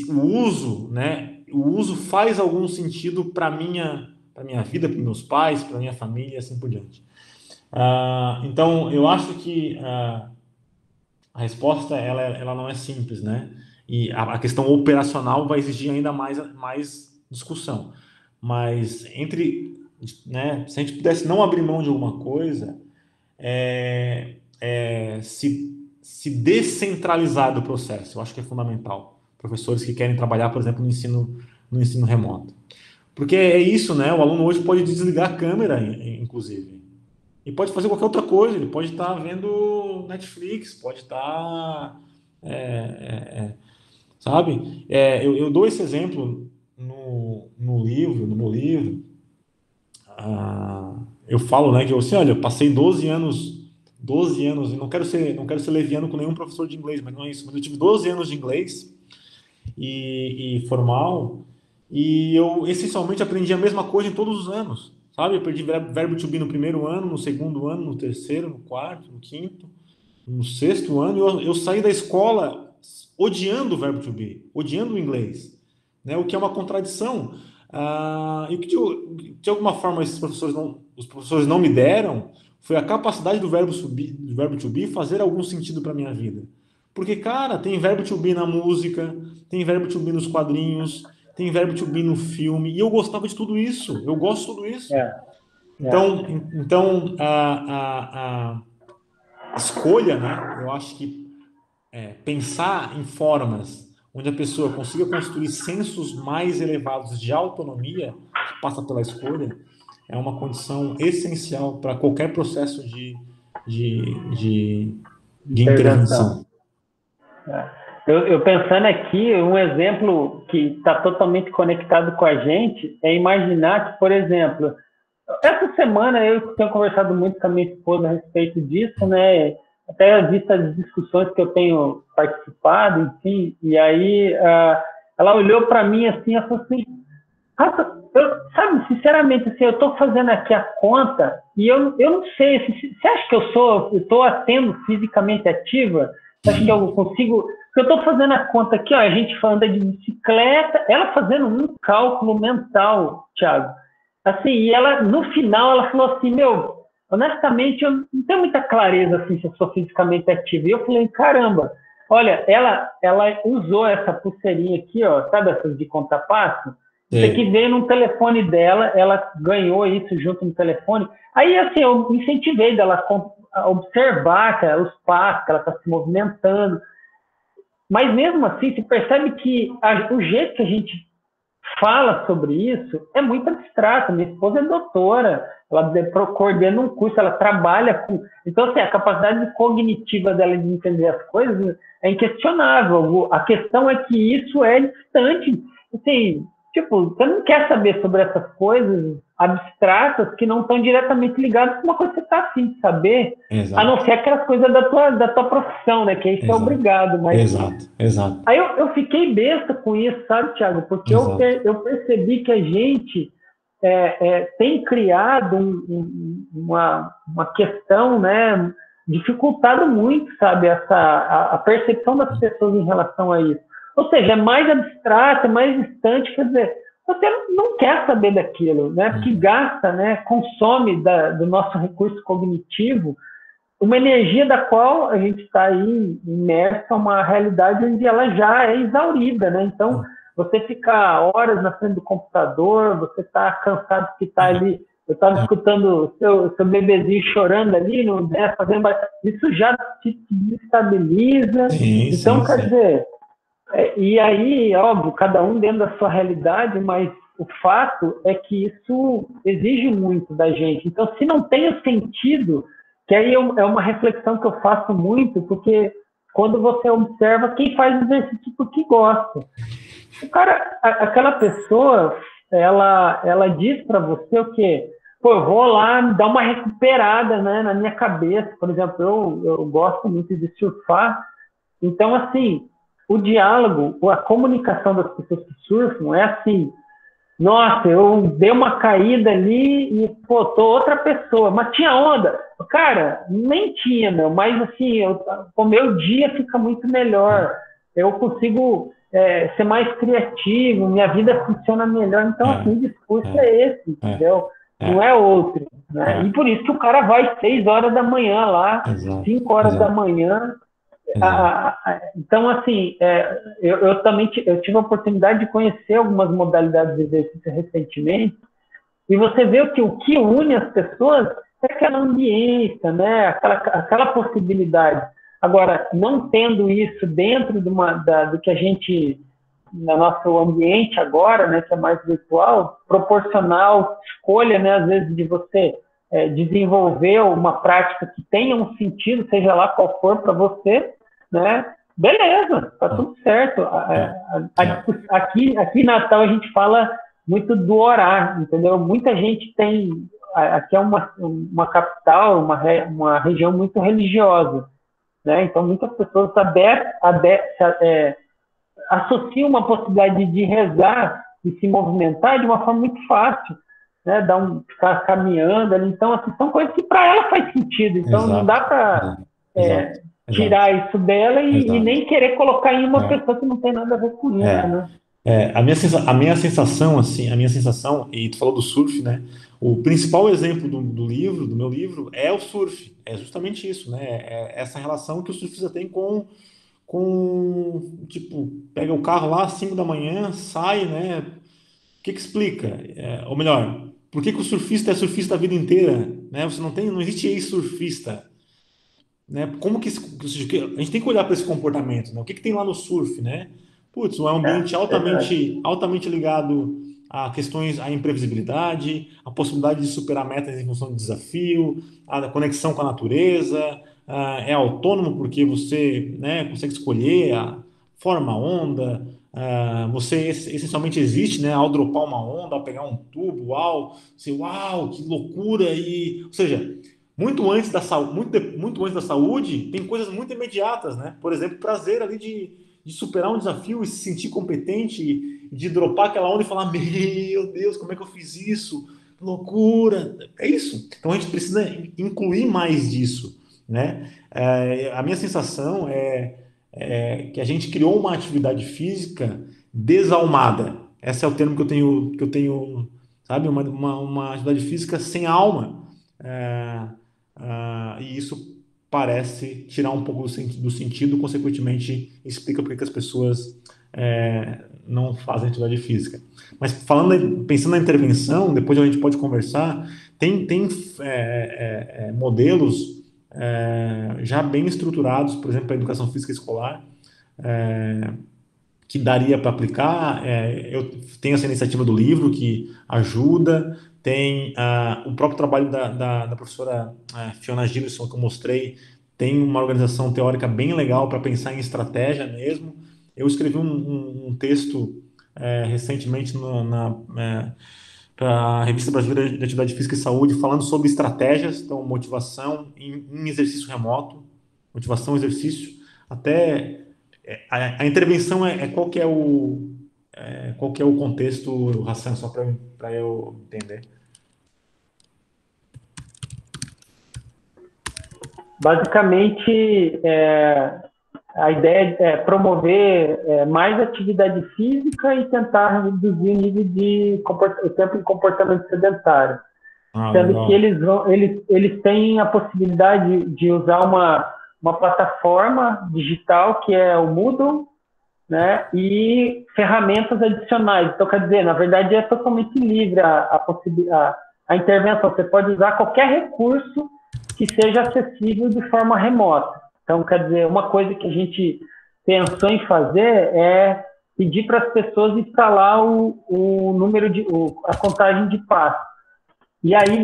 Speaker 3: o uso, né? O uso faz algum sentido para minha vida, para meus pais, para minha família, e assim por diante. Então, eu acho que a resposta ela não é simples, né? E a questão operacional vai exigir ainda mais discussão. Mas né, se a gente pudesse não abrir mão de alguma coisa, se descentralizar do processo, eu acho que é fundamental. Professores que querem trabalhar, por exemplo, no ensino remoto. Porque é isso, né? O aluno hoje pode desligar a câmera, inclusive. E pode fazer qualquer outra coisa. Ele pode estar vendo Netflix, pode estar... sabe? Eu dou esse exemplo no meu livro. Eu falo, né, que olha, eu passei 12 anos, e não quero ser leviano com nenhum professor de inglês, mas não é isso. Mas eu tive 12 anos de inglês e formal, e eu essencialmente aprendi a mesma coisa em todos os anos, sabe? Eu aprendi verbo to be no primeiro ano, no segundo ano, no terceiro, no quarto, no quinto, no sexto ano, e eu saí da escola odiando o verbo to be, odiando o inglês, né? O que é uma contradição. E o que de alguma forma os professores não me deram foi a capacidade do verbo to be fazer algum sentido para minha vida. Porque, cara, tem verbo to be na música, tem verbo to be nos quadrinhos, tem verbo to be no filme, e eu gostava de tudo isso, eu gosto de tudo isso. Então a escolha, né? Eu acho que pensar em formas onde a pessoa consiga construir sensos mais elevados de autonomia, que passa pela escolha, é uma condição essencial para qualquer processo de intervenção.
Speaker 2: Eu pensando aqui, um exemplo que está totalmente conectado com a gente é imaginar que, por exemplo, Essa semana eu tenho conversado muito com a minha esposa a respeito disso, né? Até vista as discussões que eu tenho participado, enfim, e aí ela olhou para mim assim, ela falou assim, Rafa, sabe, sinceramente, assim, eu estou fazendo aqui a conta e eu não sei, você acha que eu estou sendo fisicamente ativa? Você acha que eu consigo? Eu estou fazendo a conta aqui, ó, a gente anda de bicicleta, ela fazendo um cálculo mental, Thiago. Assim, e ela, no final, ela falou assim, meu, honestamente, eu não tenho muita clareza assim, se eu sou fisicamente ativa. E eu falei, caramba, olha, ela usou essa pulseirinha aqui, ó, sabe essas de conta passo? Isso aqui
Speaker 3: Sei.
Speaker 2: veio no telefone dela, ela ganhou isso junto no telefone. Aí, assim, eu incentivei dela a observar os passos, que ela está se movimentando. Mas mesmo assim, se percebe que o jeito que a gente fala sobre isso é muito abstrato. Minha esposa é doutora, ela coordena um curso, ela trabalha com. Então, assim, a capacidade cognitiva dela de entender as coisas é inquestionável. A questão é que isso é distante. Assim, tipo, você não quer saber sobre essas coisas abstratas que não estão diretamente ligadas com uma coisa que você está afim de saber, a não
Speaker 3: Exato,
Speaker 2: ser aquelas coisas da tua profissão, né? Que aí você é
Speaker 3: exato,
Speaker 2: obrigado, mas
Speaker 3: exato, exato,
Speaker 2: aí eu fiquei besta com isso, sabe, Thiago? Porque
Speaker 3: exato.
Speaker 2: eu percebi que a gente tem criado uma questão, né, dificultado muito, sabe, a percepção das pessoas em relação a isso. Ou seja, é mais abstrato, é mais distante, quer dizer, você não quer saber daquilo, né, porque gasta, né, consome do nosso recurso cognitivo uma energia da qual a gente está aí imerso a uma realidade onde ela já é exaurida, né? Então, você ficar horas na frente do computador, você está cansado de estar ali. Eu estava escutando seu bebezinho chorando ali, né, fazendo, isso já te desestabiliza.
Speaker 3: Sim,
Speaker 2: Então,
Speaker 3: sim,
Speaker 2: quer
Speaker 3: sim.
Speaker 2: dizer, e aí, óbvio, cada um dentro da sua realidade, mas o fato é que isso exige muito da gente. Então, se não tem o sentido, que aí é uma reflexão que eu faço muito, porque quando você observa quem faz exercício porque gosta. O cara, aquela pessoa, ela diz para você o quê? Pô, eu vou lá dar uma recuperada, né, na minha cabeça. Por exemplo, eu gosto muito de surfar, então, assim, o diálogo, a comunicação das pessoas que surfam é assim, nossa, eu dei uma caída ali e, pô, tô outra pessoa. Mas tinha onda? Cara, nem tinha, meu. Mas, assim, o meu dia fica muito melhor. Eu consigo ser mais criativo, minha vida funciona melhor. Então, assim,
Speaker 3: É,
Speaker 2: o discurso
Speaker 3: é,
Speaker 2: é esse,
Speaker 3: é,
Speaker 2: entendeu? Não
Speaker 3: é,
Speaker 2: é outro, né? E
Speaker 3: é.
Speaker 2: por isso que o cara vai 6 horas da manhã lá,
Speaker 3: Exato,
Speaker 2: 5 horas da
Speaker 3: exato,
Speaker 2: manhã,
Speaker 3: exato.
Speaker 2: então, assim, eu também eu tive a oportunidade de conhecer algumas modalidades de exercício recentemente, e você vê que o que une as pessoas é aquela ambiência, né? Aquela possibilidade. Agora, não tendo isso dentro do que a gente, no nosso ambiente agora, né, que é mais virtual, proporcional, escolha, né, às vezes, de você desenvolver uma prática que tenha um sentido, seja lá qual for para você, né? Beleza, tá tudo certo.
Speaker 3: É, é,
Speaker 2: Aqui em Natal a gente fala muito do orar, entendeu? Muita gente tem. Aqui é uma capital, uma região muito religiosa, né? Então muitas pessoas associam uma possibilidade de rezar e se movimentar de uma forma muito fácil, né? Ficar caminhando ali. Então, assim, são coisas que para ela faz sentido. Então, não
Speaker 3: exato,
Speaker 2: dá para
Speaker 3: exato, exato,
Speaker 2: tirar isso dela e
Speaker 3: exato.
Speaker 2: nem querer colocar em uma
Speaker 3: É,
Speaker 2: pessoa que não tem nada a ver com isso,
Speaker 3: é.
Speaker 2: né?
Speaker 3: A minha sensação, assim, a minha sensação, e tu falou do surf, né? O principal exemplo do livro, do meu livro, é o surf. É justamente isso, né? É essa relação que o surfista tem tipo, pega o carro lá às 5 da manhã, sai, né? O que que explica? Ou melhor, por que que o surfista é surfista a vida inteira, né? Não existe ex-surfista, né? Como que, a gente tem que olhar para esse comportamento, né? O que que tem lá no surf, né? Putz, é um ambiente
Speaker 2: Verdade.
Speaker 3: altamente ligado a questões, a imprevisibilidade, a possibilidade de superar metas em função de desafio, a conexão com a natureza, é autônomo porque você, né, consegue escolher a forma, a onda, você essencialmente existe, né, ao dropar uma onda, ao pegar um tubo, uau, que loucura, ou seja, muito antes da saúde, muito antes da saúde, tem coisas muito imediatas, né? Por exemplo, prazer ali de superar um desafio e se sentir competente, de dropar aquela onda e falar, meu Deus, como é que eu fiz isso? Que loucura! É isso. Então a gente precisa incluir mais disso, né? A minha sensação que a gente criou uma atividade física desalmada. Esse é o termo que eu tenho, sabe, uma atividade física sem alma. É, e isso parece tirar um pouco do sentido, consequentemente explica por que as pessoas não fazem atividade física. Mas pensando na intervenção, depois a gente pode conversar, tem modelos já bem estruturados, por exemplo, para a educação física escolar, que daria para aplicar. Eu tenho essa iniciativa do livro que ajuda, tem o próprio trabalho da professora Fiona Gilson, que eu mostrei, tem uma organização teórica bem legal para pensar em estratégia mesmo. Eu escrevi um texto recentemente para a Revista Brasileira de Atividade Física e Saúde, falando sobre estratégias, então motivação em exercício remoto, motivação, exercício, até a intervenção qual que é o contexto, Hassan, só para eu entender.
Speaker 2: Basicamente, a ideia é promover mais atividade física e tentar reduzir o nível de tempo em comportamento sedentário. Sendo que eles têm a possibilidade de usar uma plataforma digital, que é o Moodle, né, e ferramentas adicionais. Então, quer dizer, na verdade, é totalmente livre a intervenção. Você pode usar qualquer recurso que seja acessível de forma remota. Então, quer dizer, uma coisa que a gente pensou em fazer é pedir para as pessoas instalar a contagem de passos. E aí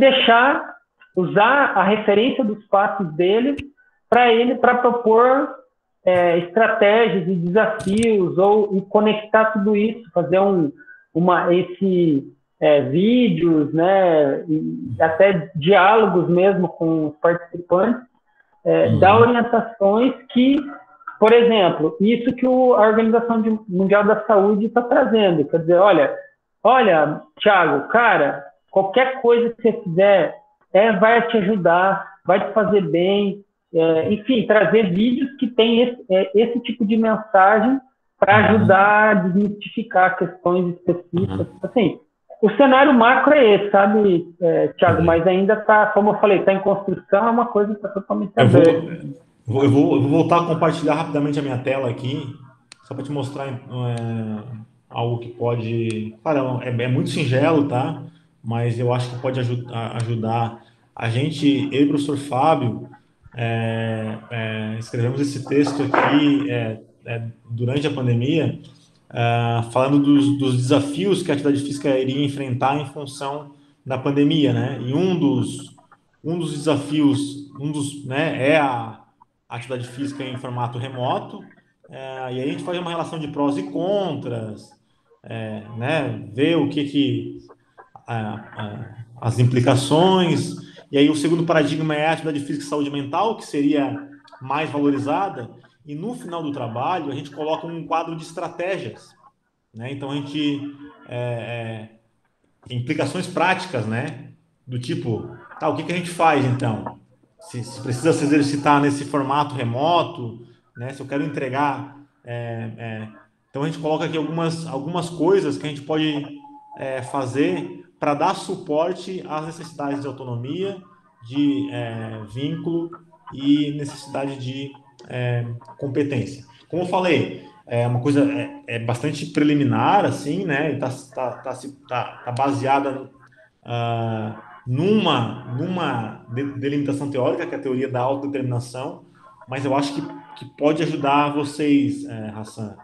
Speaker 2: usar a referência dos passos dele para propor estratégias e desafios, e conectar tudo isso, fazer vídeos, né, e até diálogos mesmo com os participantes, dar orientações que, por exemplo, isso que a Organização Mundial da Saúde está trazendo, quer dizer, olha, Thiago, cara, qualquer coisa que você fizer vai te ajudar, vai te fazer bem, enfim, trazer vídeos que tem esse tipo de mensagem para ajudar a desmistificar questões específicas. Assim, o cenário macro é esse, sabe, Thiago? Mas ainda está, como eu falei, está em construção, é uma coisa que está totalmente aberta.
Speaker 3: Eu vou voltar a compartilhar rapidamente a minha tela aqui, só para te mostrar algo que pode... Claro, é muito singelo, tá? Mas eu acho que pode ajudar a gente. Eu e o professor Fábio escrevemos esse texto aqui durante a pandemia, falando dos desafios que a atividade física iria enfrentar em função da pandemia, né? E um dos desafios, é a atividade física em formato remoto, e aí a gente faz uma relação de prós e contras, né? Ver o que as implicações. E aí o segundo paradigma é a atividade física e saúde mental, que seria mais valorizada. E no final do trabalho a gente coloca um quadro de estratégias, né? Então a gente implicações práticas, né? Do tipo, o que a gente faz então? Se precisa se exercitar nesse formato remoto, né? Se eu quero entregar, então a gente coloca aqui algumas coisas que a gente pode fazer para dar suporte às necessidades de autonomia, de vínculo e necessidade de competência. Como eu falei, é uma coisa bastante preliminar, assim, né? Tá baseada numa delimitação teórica, que é a teoria da autodeterminação, mas eu acho que pode ajudar vocês, Hassan,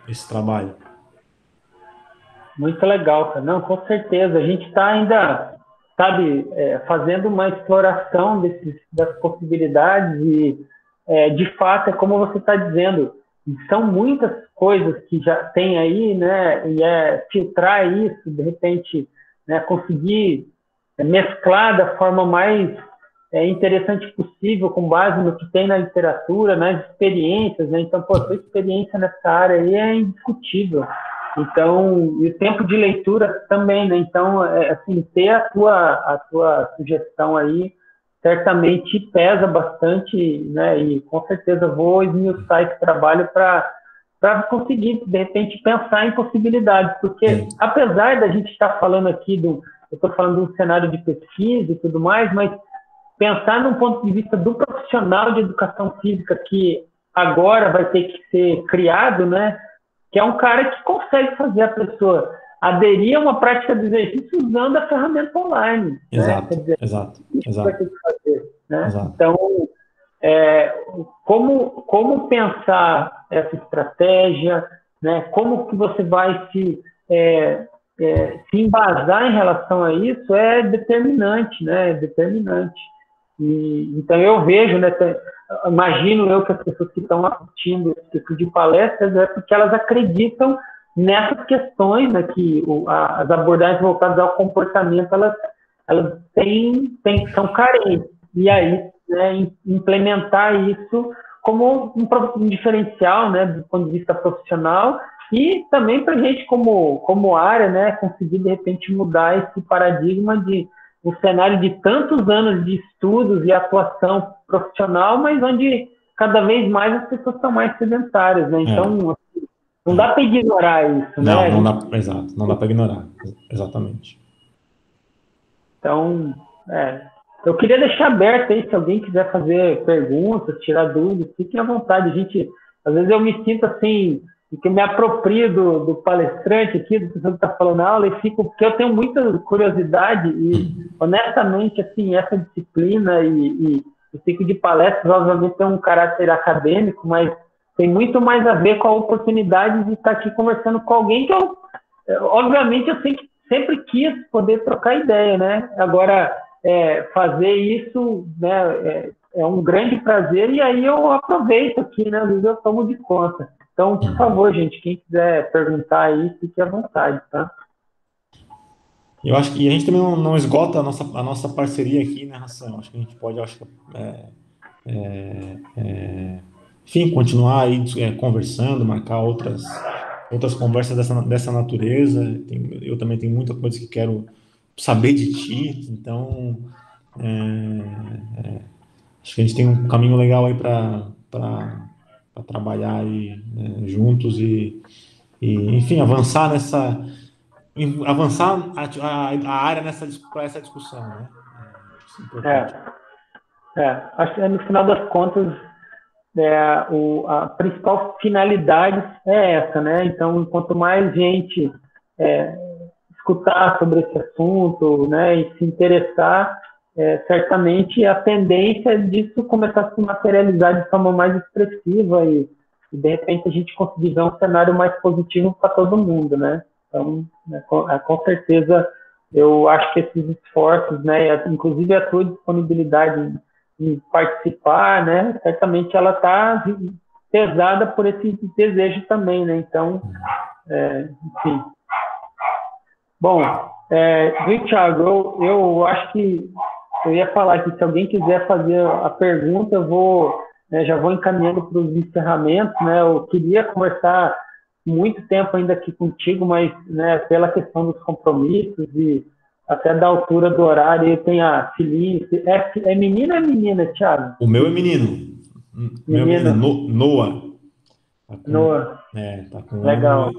Speaker 3: esse trabalho.
Speaker 2: Muito legal, cara. Não, com certeza. A gente está ainda, sabe, fazendo uma exploração das possibilidades e, de fato, é como você está dizendo, são muitas coisas que já tem aí, né? E filtrar isso, de repente, né, conseguir mesclar da forma mais interessante possível, com base no que tem na literatura, nas experiências, né? Então, pô, a sua experiência nessa área aí é indiscutível. Então, e o tempo de leitura também, né? Então, assim, ter a tua sugestão aí certamente pesa bastante, né? E com certeza vou esmiuçar esse trabalho para conseguir, de repente, pensar em possibilidades, porque apesar da gente estar falando aqui eu estou falando de um cenário de pesquisa e tudo mais, mas pensar num ponto de vista do profissional de educação física que agora vai ter que ser criado, né? Que é um cara que consegue fazer a pessoa aderir a uma prática de exercício usando a ferramenta online.
Speaker 3: Exato,
Speaker 2: né? Quer dizer,
Speaker 3: exato,
Speaker 2: isso
Speaker 3: exato.
Speaker 2: vai ter que fazer. Né?
Speaker 3: Exato.
Speaker 2: Então, como pensar essa estratégia, né? Como que você vai se embasar em relação a isso é determinante, né? É determinante. Então, eu vejo, né, imagino eu que as pessoas que estão assistindo esse tipo de palestras é porque elas acreditam nessas questões, né, que as abordagens voltadas ao comportamento, elas são carentes. E aí, né, implementar isso como um diferencial, né, do ponto de vista profissional e também para a gente, como área, né, conseguir, de repente, mudar esse paradigma de um cenário de tantos anos de estudos e atuação profissional, mas onde cada vez mais as pessoas estão mais sedentárias, né? Então, assim, não dá para ignorar isso, né?
Speaker 3: Não dá, exato, não dá para ignorar, exatamente.
Speaker 2: Então, eu queria deixar aberto aí, se alguém quiser fazer perguntas, tirar dúvidas, fiquem à vontade. Às vezes eu me sinto assim, que eu me aproprio do palestrante aqui, do pessoal que está falando na aula, porque eu tenho muita curiosidade e, honestamente, assim, essa disciplina e o ciclo de palestras, obviamente, tem um caráter acadêmico, mas tem muito mais a ver com a oportunidade de estar aqui conversando com alguém que obviamente, eu sempre quis poder trocar ideia, né? Agora, fazer isso, né, é um grande prazer e aí eu aproveito aqui, né? Às vezes eu tomo de conta. Então, por favor, gente, quem quiser perguntar aí, fique à vontade, tá?
Speaker 3: Eu acho que a gente também não esgota a nossa parceria aqui, né, Hassan? Acho que a gente pode, enfim, continuar aí conversando, marcar outras conversas dessa natureza. Eu também tenho muita coisa que quero saber de ti, então acho que a gente tem um caminho legal aí para trabalhar aí, né, juntos e, enfim, avançar a área para essa discussão, né? Isso é importante.
Speaker 2: Acho que no final das contas a principal finalidade é essa, né? Então, quanto mais gente escutar sobre esse assunto, né, e se interessar, certamente a tendência disso começar a se materializar de forma mais expressiva e de repente a gente conseguir ver um cenário mais positivo para todo mundo, né? Então, com certeza, eu acho que esses esforços, né, inclusive a tua disponibilidade em participar, né, certamente ela está pesada por esse desejo também, né? Então, enfim. Bom, Thiago, eu acho que eu ia falar que se alguém quiser fazer a pergunta, eu já vou encaminhando para os encerramentos, né? Eu queria conversar muito tempo ainda aqui contigo, mas, né, pela questão dos compromissos e até da altura do horário, tem a filhinha. É menina ou é menina, Thiago?
Speaker 3: O meu é menino. Meu menino, Noah.
Speaker 2: Noah.
Speaker 3: Tá com
Speaker 2: Legal.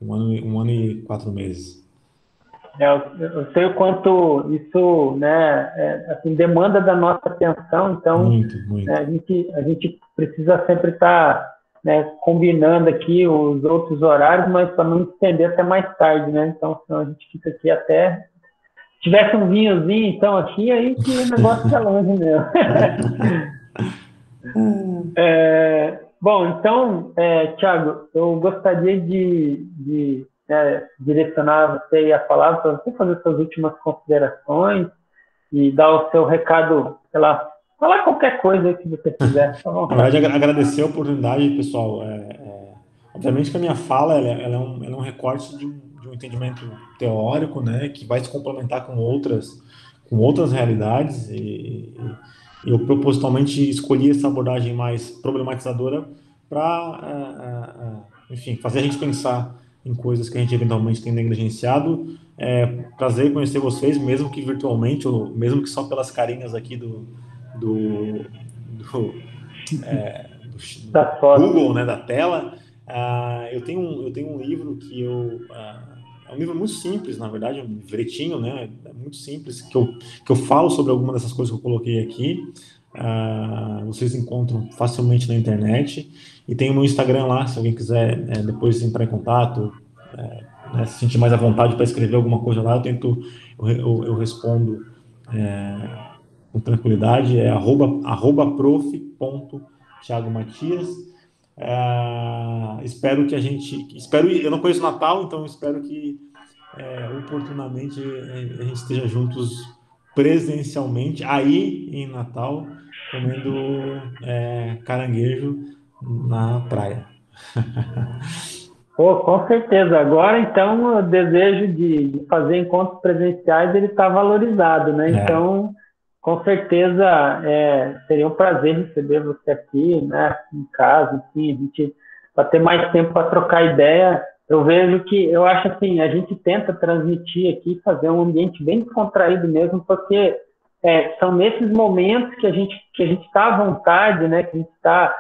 Speaker 3: um ano e 4 meses.
Speaker 2: Eu sei o quanto isso, né, assim, demanda da nossa atenção, então
Speaker 3: muito.
Speaker 2: Né, a gente precisa sempre estar, né, combinando aqui os outros horários, mas para não estender até mais tarde, né? Então, senão a gente fica aqui até... Se tivesse um vinhozinho, então, aqui, aí que o negócio é longe mesmo. Bom, então, Thiago, eu gostaria de direcionar você e a palavra para você fazer suas últimas considerações e dar o seu recado, sei lá, Falar qualquer coisa aí que você quiser, tá
Speaker 3: Na
Speaker 2: bom?
Speaker 3: verdade, agradecer a oportunidade, pessoal. Obviamente que a minha fala ela é um recorte de um entendimento teórico, né, que vai se complementar com outras realidades e eu propositalmente escolhi essa abordagem mais problematizadora para, enfim, fazer a gente pensar em coisas que a gente eventualmente tem negligenciado. Prazer em conhecer vocês, mesmo que virtualmente, ou mesmo que só pelas carinhas aqui do, do
Speaker 2: Tá
Speaker 3: do
Speaker 2: foto.
Speaker 3: Google, né, da tela. Eu tenho um livro é um livro muito simples, na verdade, um livretinho, né, é muito simples, que eu falo sobre algumas dessas coisas que eu coloquei aqui. Vocês encontram facilmente na internet. E tem o meu Instagram lá, se alguém quiser depois entrar em contato, né, se sentir mais à vontade para escrever alguma coisa lá, eu respondo com tranquilidade, @prof.thiago Matias. Espero que eu não conheço Natal, então espero que oportunamente a gente esteja juntos presencialmente aí em Natal, comendo caranguejo na praia.
Speaker 2: Pô, com certeza. Agora, então, o desejo de fazer encontros presenciais, ele está valorizado, né?
Speaker 3: É,
Speaker 2: Então, com certeza, seria um prazer receber você aqui, né? Em casa, enfim, a gente para ter mais tempo para trocar ideia. Eu vejo que, eu acho assim, a gente tenta transmitir aqui, fazer um ambiente bem descontraído mesmo, porque são nesses momentos que a gente está à vontade, né? Que a gente está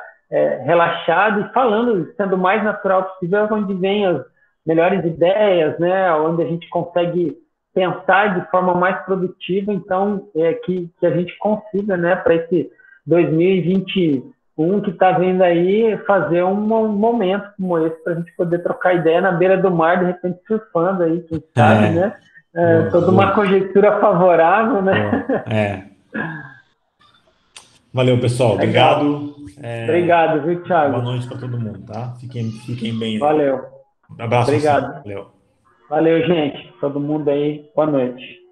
Speaker 2: relaxado e falando, sendo o mais natural possível, onde vem as melhores ideias, né? Onde a gente consegue pensar de forma mais produtiva. Então, que a gente consiga, né? Para esse 2021 que está vindo aí, fazer um momento como esse para a gente poder trocar ideia na beira do mar, de repente surfando aí, quem sabe,
Speaker 3: é,
Speaker 2: né?
Speaker 3: boa,
Speaker 2: Toda uma
Speaker 3: boa,
Speaker 2: conjectura favorável, né?
Speaker 3: boa. Valeu, pessoal.
Speaker 2: Legal.
Speaker 3: Obrigado.
Speaker 2: Obrigado, viu,
Speaker 3: Boa
Speaker 2: Thiago?
Speaker 3: noite para todo mundo, tá? Fiquem bem aí.
Speaker 2: Valeu.
Speaker 3: Um abraço, Sam.
Speaker 2: Obrigado.
Speaker 3: Valeu.
Speaker 2: Valeu, gente. Todo mundo aí. Boa noite.